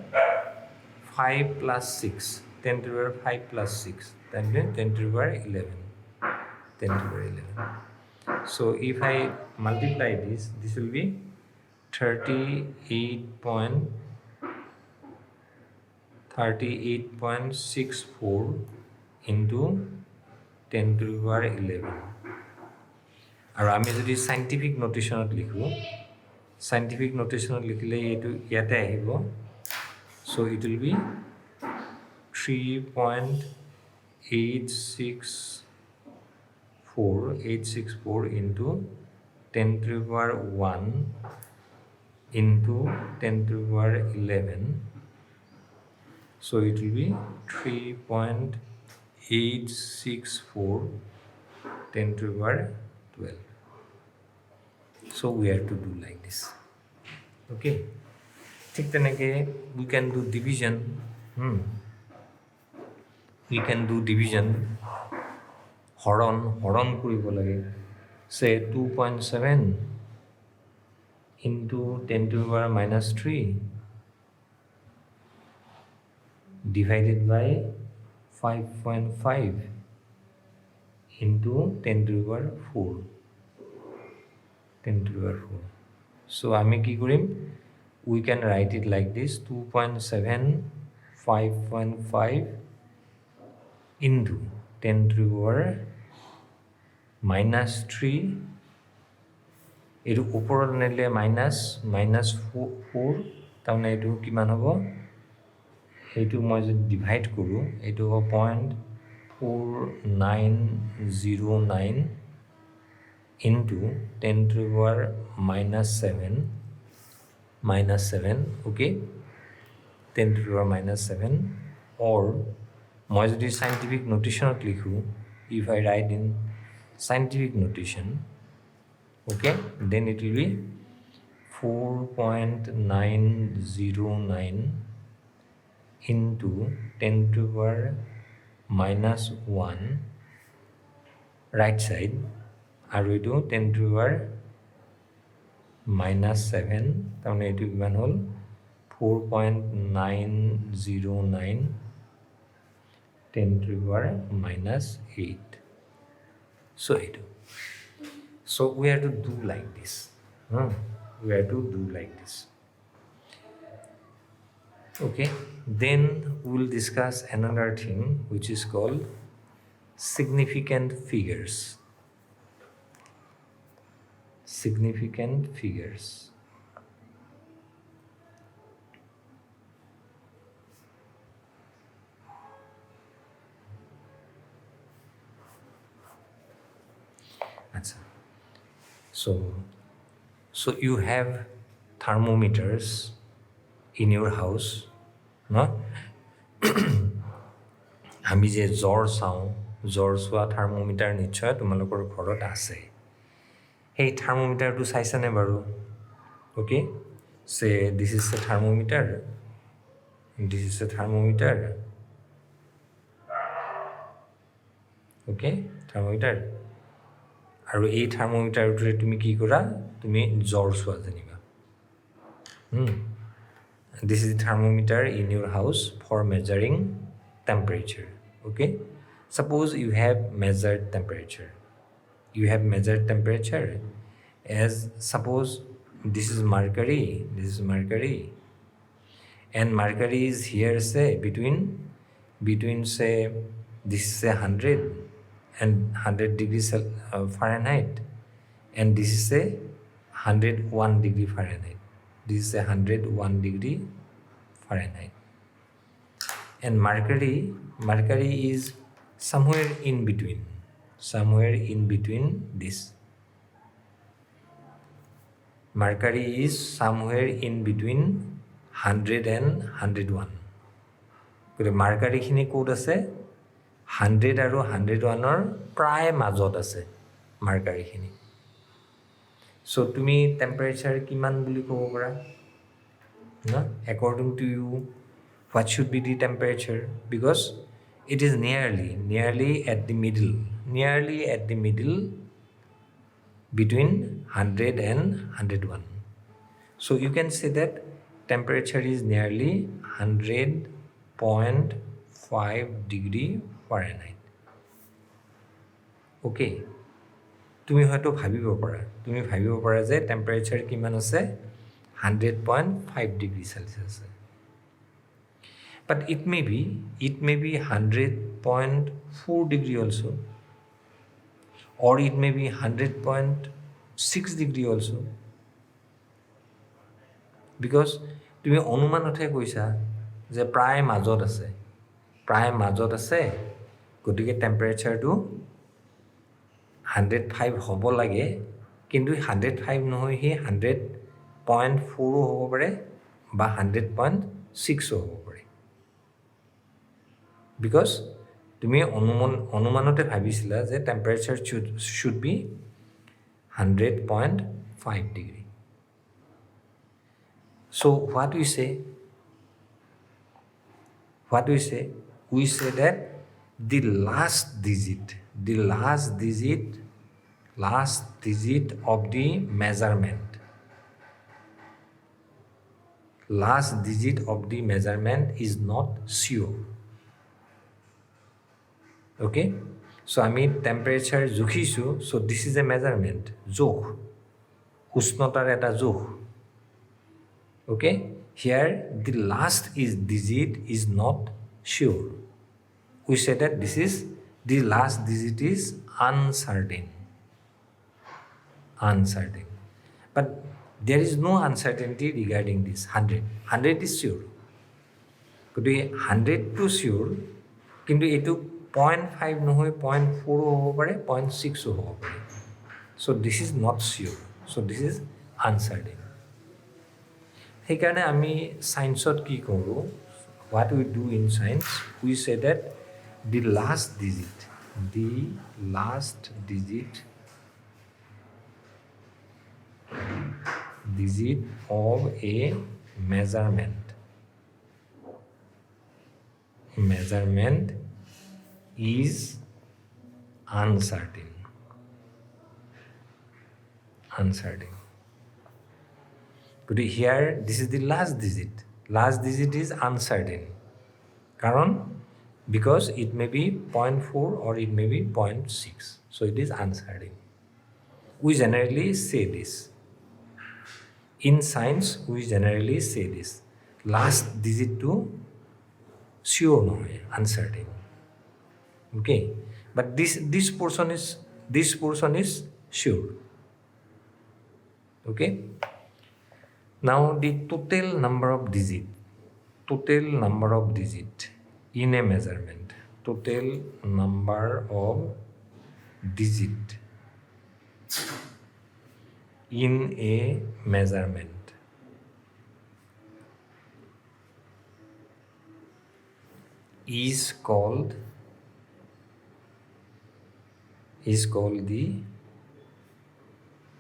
5 plus 6 10 to the power 5 plus 6 then 10 to the power 11 10 to the power 11 so if I multiply this will be 38.64 into 10 to the power 11 আৰু আমি যদি scientific নোটেশনত লিখো scientific নোটেশনত লিখিলে এইটো ইয়াতে আহিব so it will be 3.864 into 10 to the power 1 into 10 to the power 11. So it will be 3.864 10 to the power 12. So we have to do like this. Okay. ঠিক তেনেকে we can do division. We can do division. হৰণ কৰিব লাগে. Say 2.7 into 10 to the power minus 3 divided by 5.5 into 10 to the power 4. 10 to the power 4. So আমি কি কৰিম? We can write it like this: 2.7 5.5 into 10 to the power minus 3. এইটো ওপৰত নিলে -4 তাৰমানে এইটো কিমান হ'ব? এইটো মই যদি ডিভাইড কৰোঁ এইটো হ'ব 0.4909 into 10 to the power minus 7, okay, 10 to the power minus 7, or মই যদি scientific notation লিখো, if I write in scientific notation, okay, then it will be 4.909 into 10 to the power minus 1 right side, আৰু এইটো 10 to the power minus 7, তাৰমানে এইটো কিমান হ'ল 4.909 10 to the power minus 8. So এইটো. So we have to do like this. We have to do like this. Okay. Then we will discuss another thing which is called significant figures. Significant figures. So you have thermometers in your house, no? আমি যে জ্বৰ চাওঁ, জ্বৰ চোৱা thermometer নিশ্চয় তোমালোকৰ ঘৰত আছে। সেই থাৰ্মোমিটাৰটো চাইছানে বাৰু? ওকে, সে this is a thermometer, this is a thermometer, okay, thermometer. আৰু এই থাৰ্মোমিটাৰটোৰে তুমি কি কৰা? তুমি জ্বৰ চোৱা যেনিবা। This is the thermometer in your house for measuring temperature. Okay, suppose you have measured temperature. You have measured temperature as, suppose this is mercury, and mercury is here, say between say this is say 100 and 100 degrees Fahrenheit, and this is say 101 degree Fahrenheit. This is 101 degree Fahrenheit, and mercury is somewhere in between this. Mercury is somewhere in between 100 and 101. গতিকে মাৰ্কাৰীখিনি ক'ত আছে? 100 আৰু 101ৰ প্ৰায় মাজত আছে মাৰ্কাৰীখিনি। So তুমি temperature কিমান বুলি ক'ব পাৰা? According to you, what should be the temperature? Because it is nearly at the middle between 100 and 101. So you can say that temperature is nearly 100.5 degree Fahrenheit. Okay. তুমি হয়তো ভাবিব পাৰা যে টেম্পাৰেচাৰ কিমান আছে? 100.5 degree Celsius. But it may be 100.4 degree also, or it may be 100.6 degree also, because তুমি অনুমানতহে কৈছা যে প্ৰায় মাজত আছে, গতিকে টেম্পাৰেচাৰটো 105 হ'ব লাগে, কিন্তু 105 নহয়, সি 100.4 হ'ব পাৰে বা 100.6 হ'ব পাৰে। বিকজ তুমি অনুমানতে ভাবিছিলা যে temperature should be 100.5 degree. So what we say? We say that the last digit of the measurement, is not sure. Okay, so আমি temperature জুখিছো, so this is a measurement, জোখ, উষ্ণতাৰ এটা জোখ। Okay, here the last digit is not sure. We say that the last digit is uncertain. But there is no uncertainty regarding this 100. 100 is sure. Could be 100 to sure, কিন্তু এইটো 0.5 নহয়, 0.4 হ'ব পাৰে, 0.6 হ'ব পাৰে। So this is not sure. So this is uncertain. সেইকাৰণে আমি সায়েন্সত কি কৰোঁ, what we do in science, we say that the last digit of a measurement is uncertain. But here this is the last digit is uncertain karon because it may be 0.4 or it may be 0.6, so it is uncertain. We generally say this in science, we generally say this last digit to sure no, uncertain. Okay, but this portion is sure. Okay, now the total number of digit in a measurement, total number of digit in a measurement is called the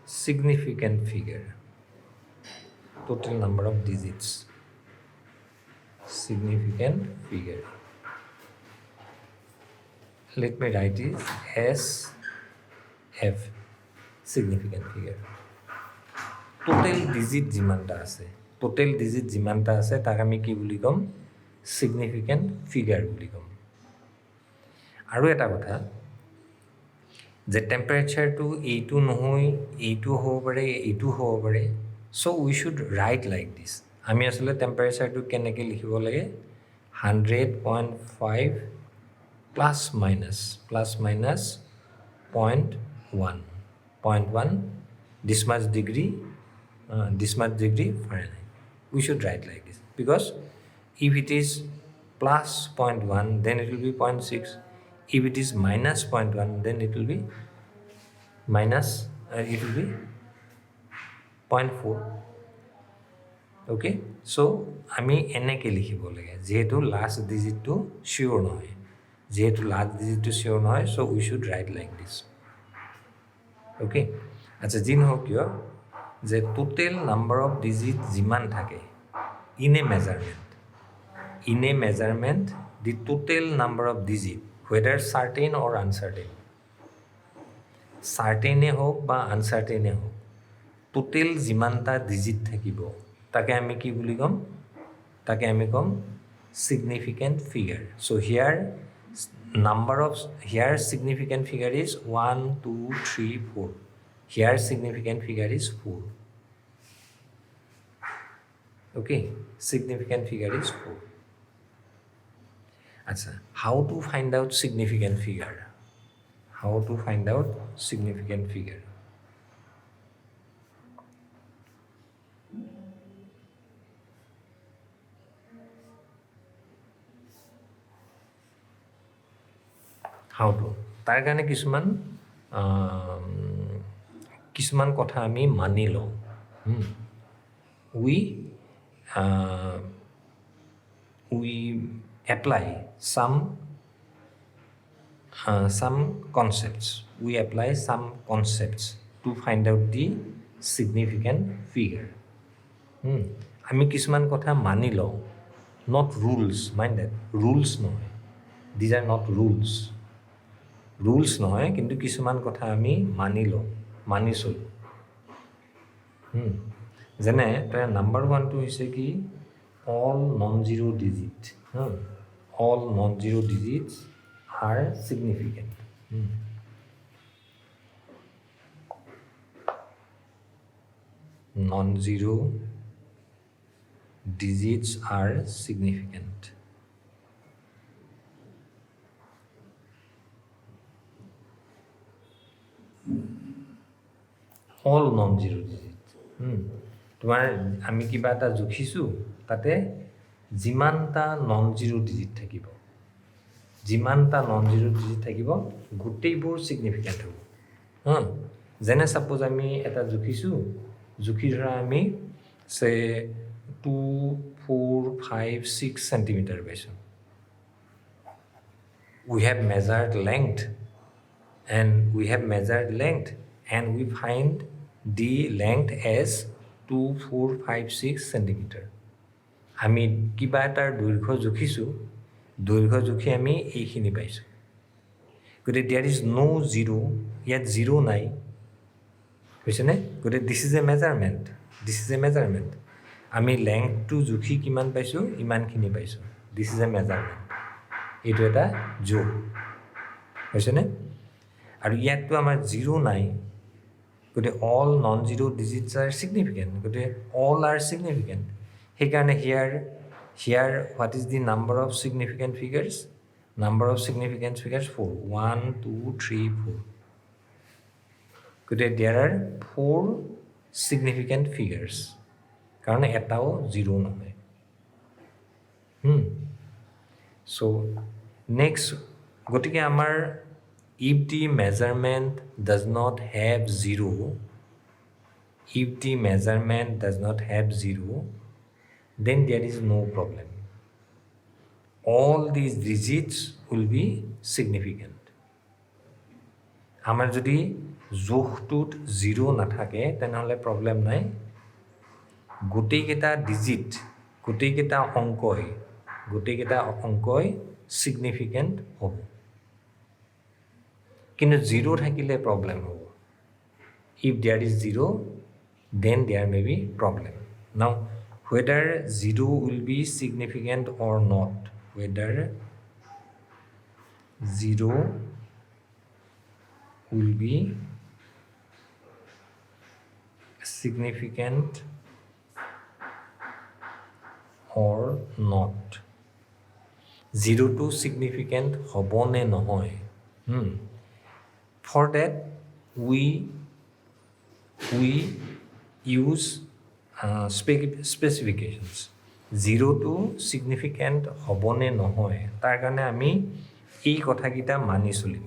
significant figure. Total number of digits, significant figure. Let me write it SF, significant figure. Total digit যিমানটা আছে তাক আমি কি বুলি ক'ম, significant figure বুলি ক'ম। আৰু এটা কথা যে টেম্পাৰেচাৰটো এইটো নহয়, এইটো হ'ব পাৰে, এইটো হ'ব পাৰে, so we should write like this. আমি আসলে টেম্পাৰেচাৰটো কেনেকৈ লিখিব লাগে, 100.5 plus minus 0.1 this much degree Fahrenheit. We should write like this because if it is plus 0.1 then it will be 0.6. If it is minus 0.1 then it will be 0.4. Okay, so আমি এনেকৈ লিখিব লাগে যেহেতু লাষ্ট ডিজিটটো শিওৰ নহয়, so we should write like this. Okay, আচ্ছা যি নহওক কিয় যে টোটেল নাম্বাৰ অফ ডিজিট যিমান থাকে in a measurement the total number of digit, whether certain or uncertain, certain হোক বা uncertain হোক, total যিমানটা digit থাকিব তাকে আমি কি বুলি ক'ম, significant figure. So here significant figure is 1 2 3 4. Here significant figure is 4. Okay, significant figure is 4. Achha, how to find out significant figure? How to? তাৰ কাৰণে কিছুমান কিছুমান কথা আমি মানি লওঁ we apply some concepts. We apply some concepts to find out the significant figure. আমি কিছুমান কথা মানি লওঁ, not rules, mind that, rules নহয়, these are not rules, rules নহয়, কিন্তু কিছুমান কথা আমি মানি লওঁ, মানি চলোঁ। যেনে তাৰ নাম্বাৰ ওৱানটো হৈছে কি, all non-zero digit, all non-zero digits are significant. Non-zero digits are significant. All non-zero digits. তোমাৰ আমি কিবা এটা জুখিছোঁ, তাতে যিমানটা non-zero digit থাকিব, যিমানটা non-zero digit থাকিব, গোটেইবোৰ significant হ'ব। যেনে ছাপোজ আমি এটা জুখিছোঁ, জুখি ধৰা আমি 2, 4, 5, 6 centimeter পাইছোঁ। We have measured length and we find the length as 2, 4, 5, 6 centimeter. আমি কিবা এটাৰ দৈৰ্ঘ্য জুখিছোঁ, দৈৰ্ঘ্য জুখি আমি এইখিনি পাইছোঁ। গতিকে there is no zero, ইয়াত জিৰ' নাই, হৈছেনে? গতিকে this is a measurement. আমি লেংথটো জুখি কিমান পাইছোঁ, ইমানখিনি পাইছোঁ, this is a measurement. এইটো এটা জোখ, হৈছেনে? আৰু ইয়াততো আমাৰ জিৰ' নাই, গতিকে all non-zero digits are significant, গতিকে all are significant. সেইকাৰণে here what is the number of significant figures? Number of significant figures 4, 1, 2, 3, 4. গতিকে there are 4 significant figures, কাৰণ এটাও জিৰ' নহয়। So next, গতিকে আমাৰ if the measurement does not have zero, then there is no problem. All these digits will be significant. আমাৰ যদি জোখটোত zero' নাথাকে, তেনেহ'লে প্ৰব্লেম নাই। গোটেইকেইটা ডিজিট, গোটেইকেইটা অংকই significant হ'ব। কিন্তু জিৰ' থাকিলে প্ৰব্লেম হ'ব। If there is zero, then there may be problem. Now, whether zero will be significant or not, whether zero will be significant or not, zero to significant হ'ব নে নহয়, for that we use specifications. Zero to significant হ'ব নে নহয়, তাৰ কাৰণে আমি এই কথাকেইটা মানি চলিম,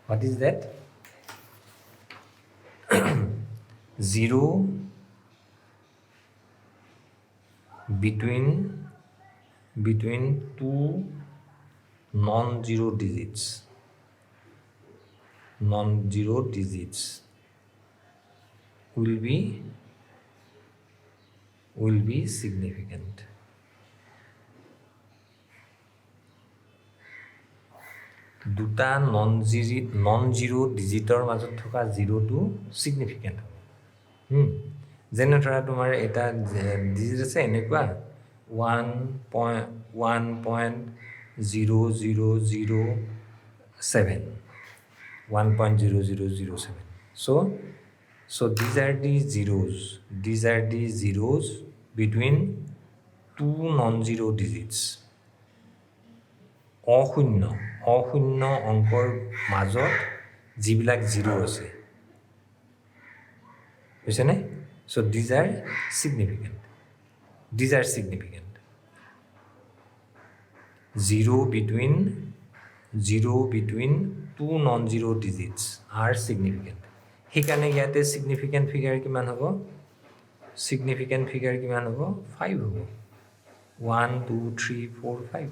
What is that? Zero between two non-zero digits will be significant. দুটা non-zero ডিজিটৰ মাজত থকা জিৰ'টো significant হ'ব। যেনে ধৰা তোমাৰ এটা ডিজিট আছে এনেকুৱা 1.0007, 1.0007. So these are the zeros between two non-zero digits. অশূন্য অংকৰ মাজত যিবিলাক জিৰ' আছে, বুজিছেনে? So these are significant. Zero between two non-zero digits are significant. সেইকাৰণে ইয়াতে ছিগনিফিকেণ্ট ফিগাৰ কিমান হ'ব? ছিগনিফিকেণ্ট ফিগাৰ কিমান হ'ব? 5 হ'ব। 1 2 3 4 5।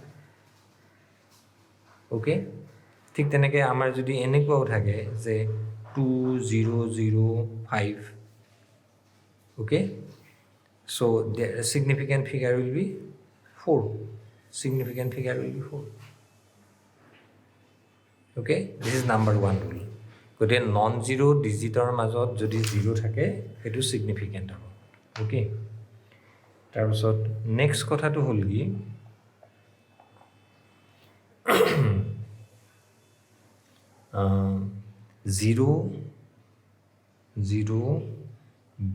অ'কে, ঠিক তেনেকৈ আমাৰ যদি এনেকুৱাও থাকে যে 2 0 0 5, okay, so' the significant figure will be 4. Significant figure will be 4. Okay, this is number 1 rule. গতিকে নন জিৰ' ডিজিটৰ মাজত যদি জিৰ' থাকে সেইটো ছিগনিফিকেণ্ট হ'ব। অ'কে, তাৰপিছত নেক্সট কথাটো হ'ল কি, zero'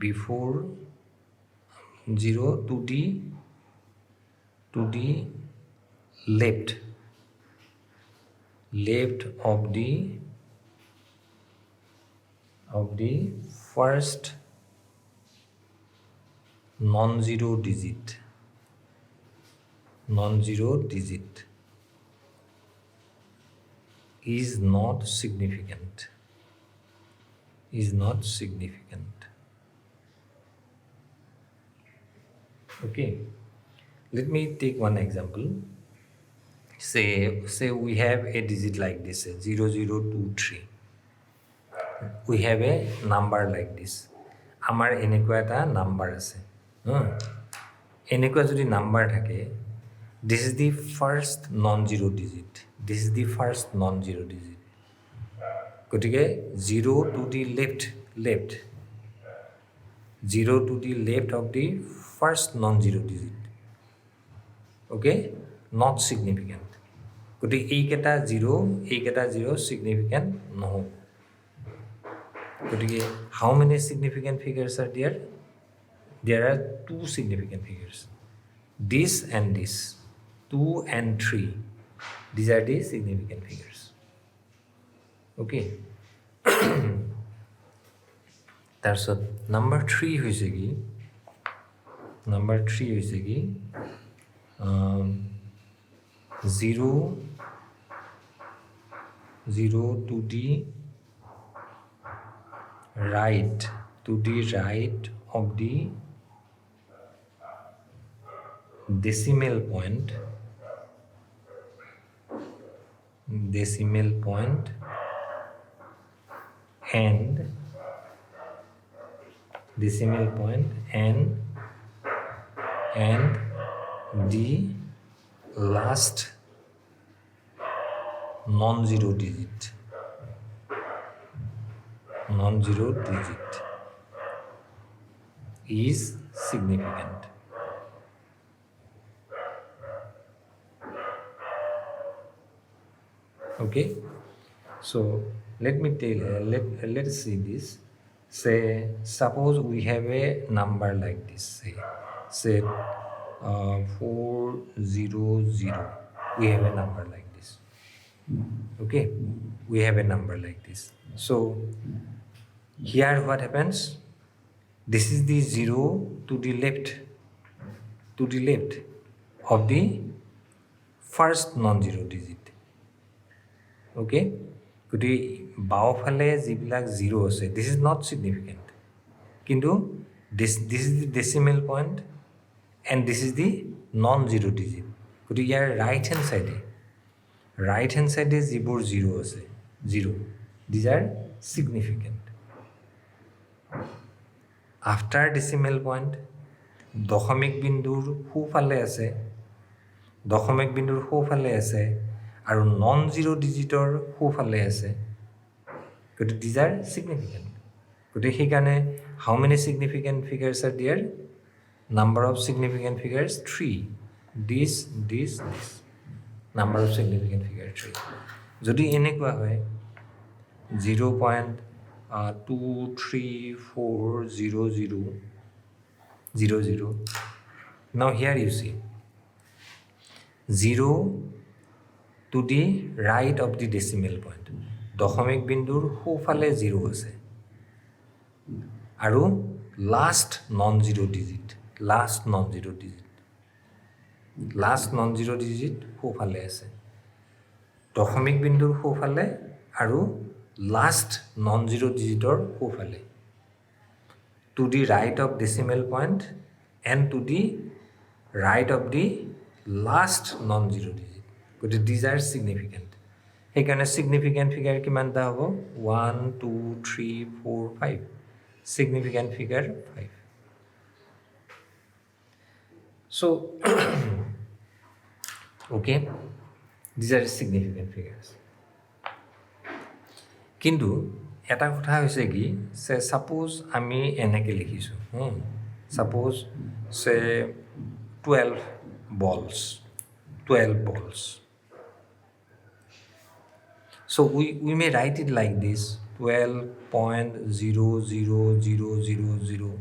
before zero' to the left of the first non-zero digit is not significant. Okay, let me take one example. Say we have a digit like this, 0023. We have a number like this. আমাৰ এনেকুৱা এটা number আছে, এনেকুৱা যদি number থাকে, this is the first non-zero digit. গতিকে 0 to the left 0 to the left of the first non-zero digit. Okay, not significant. গতিকে এইকেইটা জিৰ' significant নহ'ব। গতিকে how many significant figures are there? There are 2 significant figures. This and this, 2 and 3. These are the significant figures. Okay. তাৰপিছত number 3 হৈছে কি? 0 to the right of the decimal point and the last non-zero digit is significant. Okay, so let's see this. Say suppose we have a number like this, say 400. We have a number like this. Okay, we have a number like this. So here what happens? This is the 0 to the left of the first non-zero digit. Okay, গতিকে বাওঁফালে যিবিলাক zero' আছে, this is not significant, কিন্তু this is the decimal point and this is the non-zero digit. গতিকে ইয়াৰ right hand চাইডে যিবোৰ zero' আছে, these are significant. After decimal point, দশমিক বিন্দুৰ সোঁফালে আছে আৰু নন জিৰ' ডিজিটৰ সোঁফালে আছে, গতিকে these are significant. গতিকে সেইকাৰণে how many significant figures are there? Number of significant figures 3. This. Number of significant figures 3. যদি এনেকুৱা হয় 0.2340000, now here you see 0 to the right of the decimal point. দশমিক বিন্দুৰ সোঁফালে 0 আছে আৰু লাষ্ট নন জিৰ' ডিজিট সোঁফালে আছে, দশমিক বিন্দুৰ সোঁফালে আৰু লাষ্ট নন জিৰ' ডিজিটৰ সোঁফালে, to the right of decimal point and to the right of the last non zero' digit. গতিকে দিজ আৰ ছিগনিফিকেণ্ট। সেইকাৰণে ছিগনিফিকেণ্ট ফিগাৰ কিমানটা হ'ব? 1 2 3 4 5। Significant figure 5। So' okay, these are significant figures. কিন্তু এটা কথা হৈছে কি, যে ছাপ'জ আমি এনেকৈ লিখিছোঁ, ছাপ'জ চে 12 balls. So we may write it like this, 12.00000.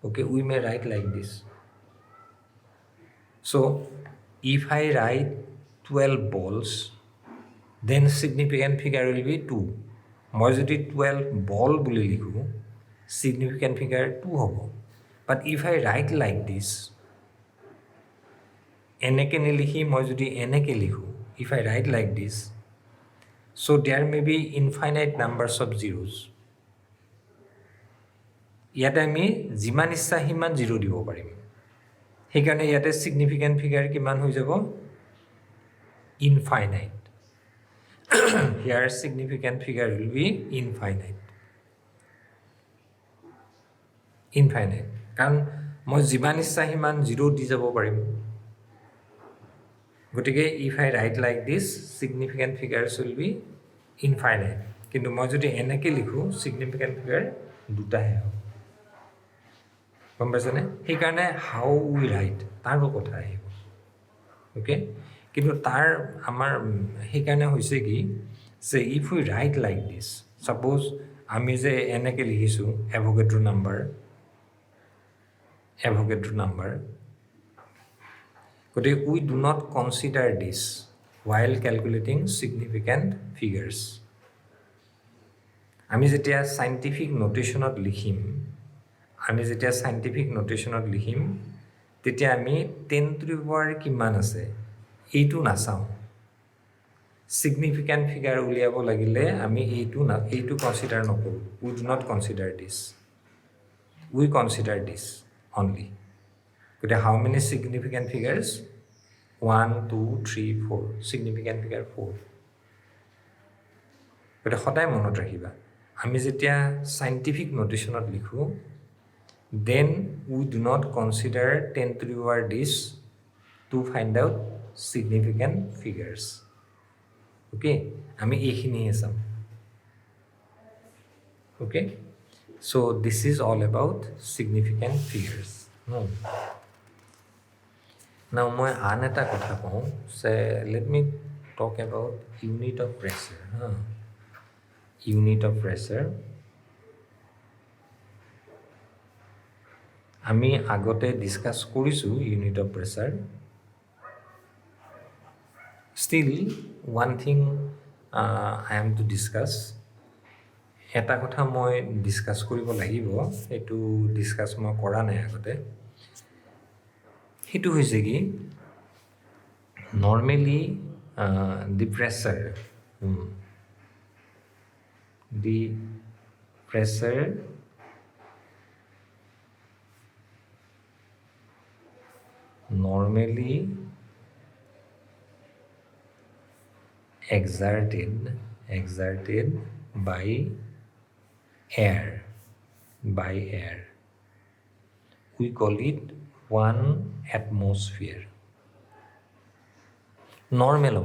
Okay, we may write like this. So if I write 12 balls, then significant figure will be 2. মই যদি 12 ball বুলি লিখোঁ, significant figure 2 হ'ব। But if I write like this, এনেকৈ নিলিখি মই যদি এনেকৈ লিখোঁ, if I write like this, so there may be infinite numbers of zeros. ইয়াতে আমি যিমান ইচ্ছা সিমান জিৰ' দিব পাৰিম। সেইকাৰণে ইয়াতে ছিগনিফিকেণ্ট ফিগাৰ কিমান হৈ যাব? Infinite. Here significant figure will be infinite. কাৰণ মই যিমান ইচ্ছা সিমান জিৰ' দি যাব পাৰিম। গতিকে if I write like this, significant figures will be infinite. কিন্তু মই যদি এনেকৈ লিখোঁ, ছিগনিফিকেণ্ট ফিগাৰ দুটাহে হ'ব। গম পাইছেনে? সেইকাৰণে হাউ উই ৰাইট তাৰো কথা আহিব। অ'কে, কিন্তু তাৰ আমাৰ সেইকাৰণে হৈছে কি, যে if we write like this, suppose আমি যে এনেকৈ লিখিছোঁ এভোগেড্ৰ' নাম্বাৰ, গতিকে we do not consider this while calculating significant figures. আমি যেতিয়া চাইণ্টিফিক নোটেশ্যনত লিখিম, তেতিয়া আমি 10 to the power কিমান আছে এইটো নাচাওঁ। ছিগনিফিকেণ্ট ফিগাৰ উলিয়াব লাগিলে আমি এইটো কনচিডাৰ নকৰোঁ। We do not consider this, we consider this only. গতিকে how many significant figures? 1 2 3 4। Significant figure 4। গতিকে সদায় মনত ৰাখিবা, আমি যেতিয়া চাইণ্টিফিক নোটেশ্যনত লিখোঁ, then we do not consider 10 to the power this to find out significant figures. Okay, আমি এইখিনিহে চাম। Okay, so this is all about significant figures. Now মই আন এটা কথা কওঁ, যে let me talk about unit of pressure. Unit of pressure. আমি আগতে ডিছকাছ কৰিছোঁ unit of pressure. Still one thing I am to discuss. এটা কথা মই ডিছকাছ কৰিব লাগিব, সেইটো ডিছকাছ মই কৰা নাই আগতে। সেইটো হৈছে কি, normally the pressure normally exerted by air. We call it 1 atmosphere. Normal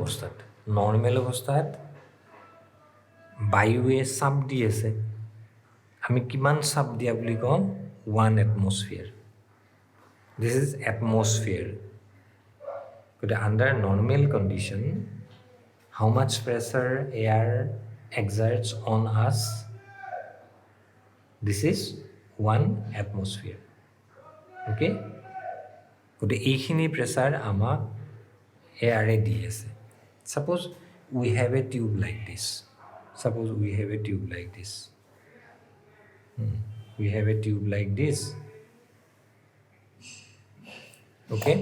অৱস্থাত বায়ুৱে চাপ দি আছে। আমি কিমান চাপ দিয়া বুলি কওঁ? 1 atmosphere. This is atmosphere. But under normal condition, how much pressure air exerts on us? This is 1 atmosphere. Okay? But এইখিনি pressure আমাক এয়াৰে দি আছে। Suppose we have a tube like this. We have a tube like this. Okay,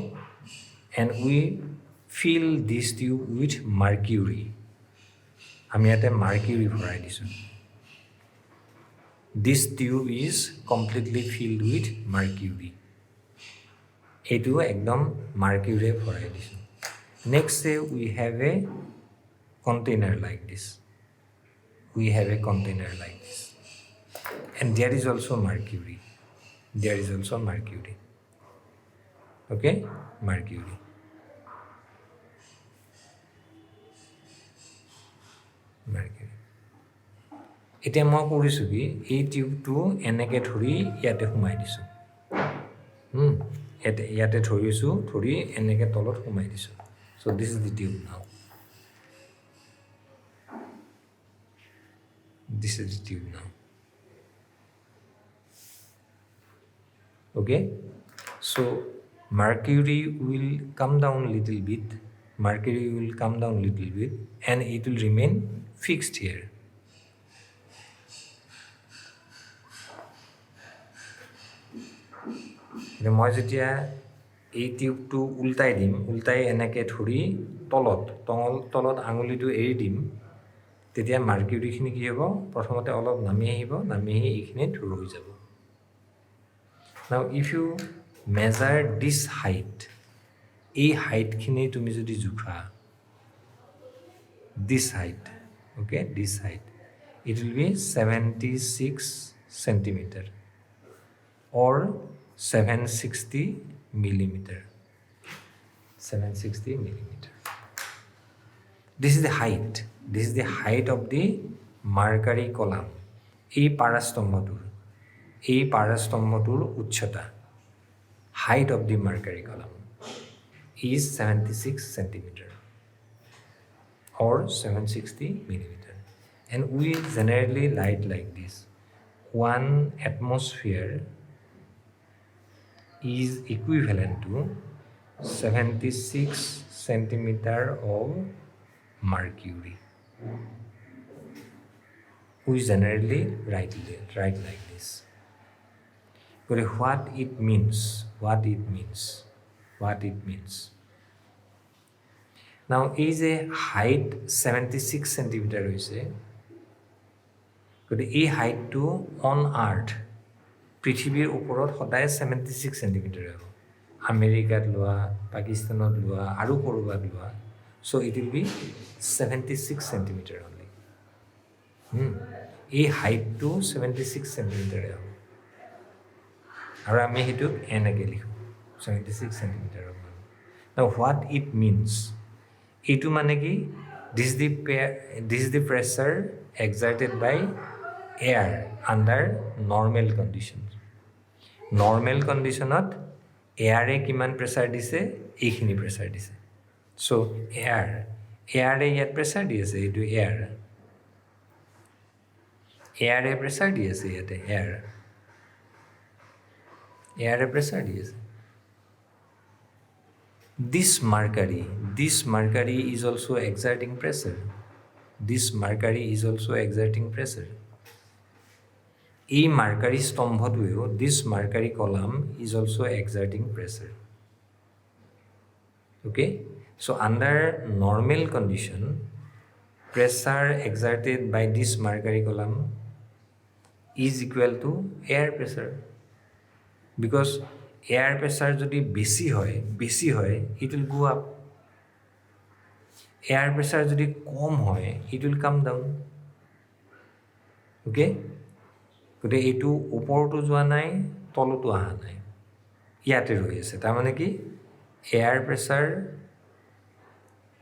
and we fill this tube with mercury. আমি ইয়াতে mercury ভৰাই দিছোঁ this tube is completely filled with mercury এইটো একদম মাৰ্কিউৰিয়ে ভৰাই দিছোঁ next we have a container like this we have a container like this and there is also mercury okay mercury এতিয়া মই কৰিছোঁ কি এই টিউবটো এনেকৈ ধৰি ইয়াতে সোমাই দিছোঁ ইয়াতে ধৰিছোঁ ধৰি এনেকৈ তলত সোমাই দিছোঁ চ' দিছ ইজ দি টিউব নাও this is the tube now okay so mercury will come down little bit and it will remain fixed here মই যেতিয়া এই টিউবটো উল্টাই দিম উল্টাই এনেকৈ ধৰি তলত আঙুলিটো এৰি দিম তেতিয়া মাৰ্কিউৰিখিনি কি হ'ব প্ৰথমতে অলপ নামি আহিব নামি আহি এইখিনিত ৰৈ যাব now if you measure this height এই হাইটখিনি তুমি যদি জোখা this height okay this height it will be 76 centimeter or 760 millimeter this is the height of the mercury column এই পাৰাস্তম্ভটোৰ উচ্চতা height of the mercury column is 76 centimeter or 760 millimeter and we generally light like this 1 atmosphere is equivalent to 76 centimeter of mercury we generally write like this but what it means now is a height 76 centimeter hoise but এই হাইটটো on earth পৃথিৱীৰ ওপৰত সদায় 76 centimeter হ'ব আমেৰিকাত লোৱা পাকিস্তানত লোৱা আৰু ক'ৰবাত লোৱা so it will be 76 centimeter only এই হাইটটো 76 centimeter হ'ব আৰু আমি হেতুক এনেকৈ লিখোঁ 76 centimeter হ'ব now what it means এইটো মানে কি this is the pressure exerted by air under normal conditions এয়াৰে কিমান প্ৰেছাৰ দিছে এইখিনি প্ৰেছাৰ দিছে so এয়াৰে ইয়াত প্ৰেছাৰ দি আছে এইটো এয়াৰে প্ৰেছাৰ দি আছে ইয়াতে এয়াৰে প্ৰেছাৰ দি আছে this mercury is also exerting pressure এই মাৰ্কাৰী স্তম্ভটোৱেও this mercury column is also exerting pressure okay so under normal condition pressure exerted by this mercury column is equal to air pressure because air pressure যদি বেছি হয় it will go up air pressure যদি কম হয় it will come down okay গতিকে এইটো ওপৰতো যোৱা নাই তলতো অহা নাই ইয়াতে ৰৈ আছে তাৰমানে কি air pressure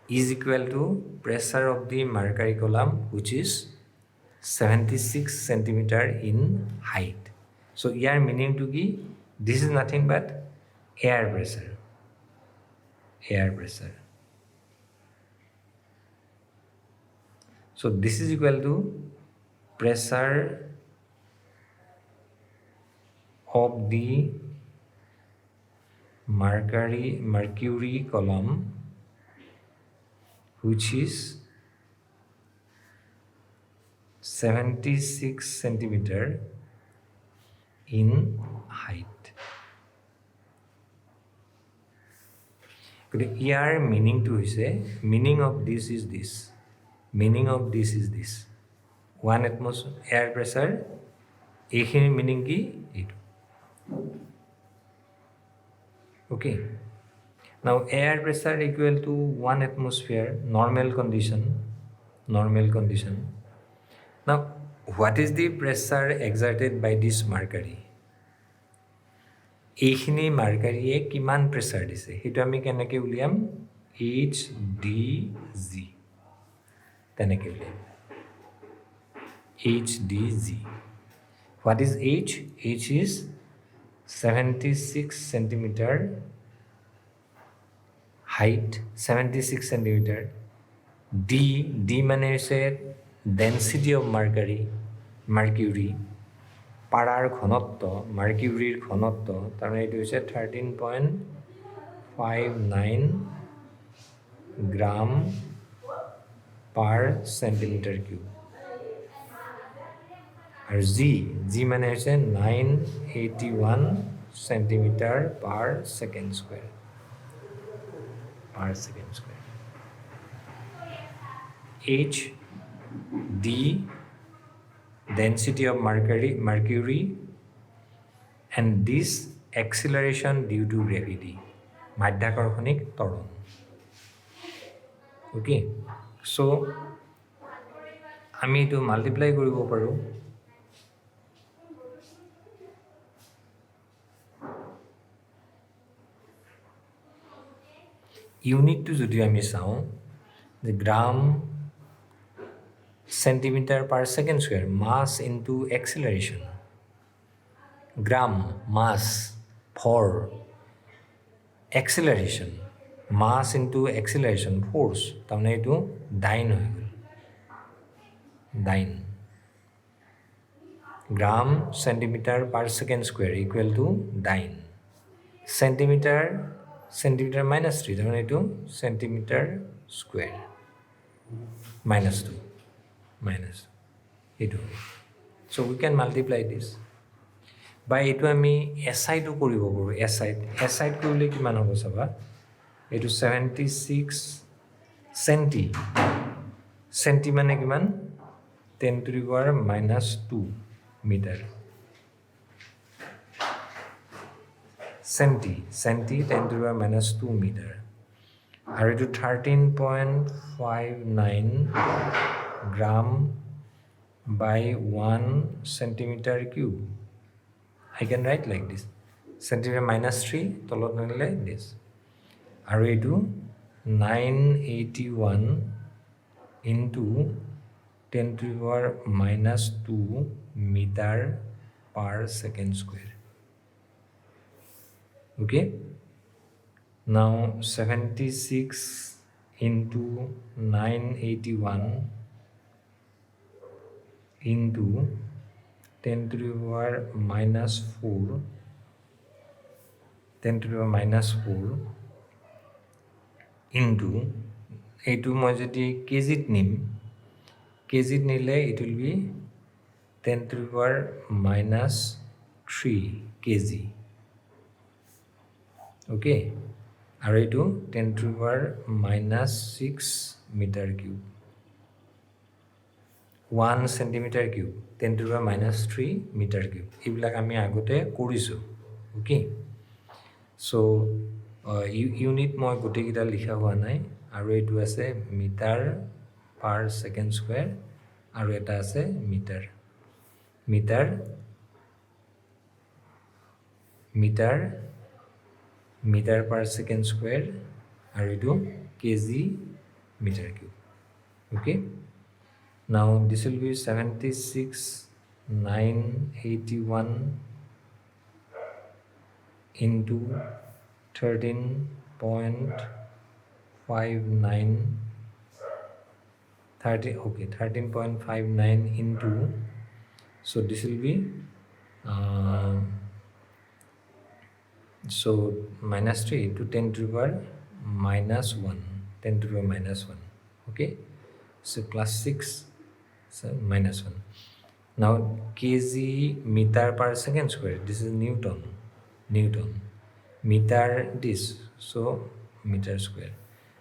is equal to pressure of the mercury column which is 76 centimeter in height so year meaning to কি this is nothing but air pressure so this is equal to pressure of the mercury column which is 76 centimeter in height but here meaning of this is this meaning of this is this 1 atmosphere air pressure এইখিনিৰ meaning কি এইটো okay now air pressure equal to 1 atmosphere normal condition now what is the pressure exerted by this mercury এইখিনি মাৰ্কাৰীয়ে কিমান pressure দিছে সেইটো আমি কেনেকৈ উলিয়াম HDG তেনেকৈ উলিয়াম HDG what is H H is 76 centimeter height 76 centimeter D মানে হৈছে density of mercury পাৰাৰ ঘনত্ব মাৰ্কিউৰীৰ ঘনত্ব তাৰমানে এইটো হৈছে 13.59 গ্ৰাম পাৰ সেন্টিমিটাৰ কিউব আৰু জি মানে হৈছে 981 centimeter per second square H D density of mercury and this acceleration due to gravity মাধ্যাকৰ্ষণিক ত্বৰণ okay so আমি এটো মাল্টিপ্লাই কৰিব পাৰো ইউনিট টু যদি আমি চাও the gram centimeter per second square mass into acceleration gram mass for acceleration mass into acceleration force tamne etu dyne hoy gol dyne gram centimeter per second square equal to dyne centimeter minus 3 tamne etu centimeter square minus 2 minus etu so we can multiply this by etu ami SI to koribo paru SI korle kiman hobo saba etu 76 centi mane kiman 10 to the power minus 2 meter centi 10 to the power minus 2 meter are etu 13.59 gram by 1 centimeter cube I can write like this centimeter minus 3 tolot nile this aru etu 981 into 10 to the power minus 2 meter per second square okay now 76 into 981 into 10 to the power minus 4 10 to the power minus 4 into etu moi jodi kg nile it will be 10 to the power minus 3 kg okay aru etu 10 to the power minus 6 meter cube 1 centimeter cube 10 to the power minus 3 meter cube ibilak ami agote korisu okay so unit moi gote kita likha hua nai aru etu ase meter per second square aru eta ase meter per second square aru etu kg meter cube okay now this will be 76 981 into 13.59 into so this will be so minus 3 into 10 to the power minus 1 10 to the power minus 1 okay so plus 6 so minus 1 now kg meter per second square this is newton meter this so meter square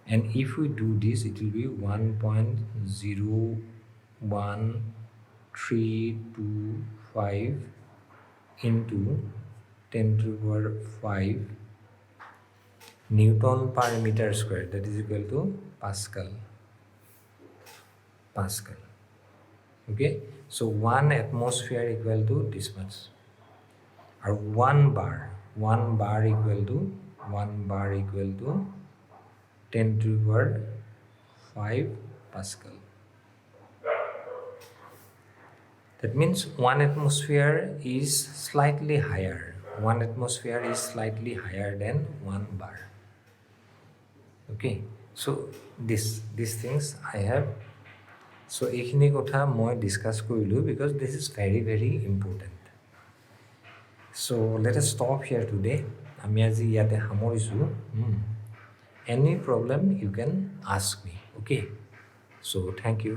and if we do this it will be 1.01325 into 10 to the power 5 Newton per meter square, that is equal to Pascal. Okay, so 1 atmosphere equal to this much, or 1 bar equal to 10 to the power 5 Pascal. That means 1 atmosphere is slightly higher. 1 atmosphere is slightly higher than 1 bar. Okay, so these things I have. So এইখিনি কথা মই discuss কৰিলোঁ because this is very very important. So let us stop here today. আমি আজি ইয়াতে সামৰিছোঁ. Any problem you can ask me. Okay, so thank you.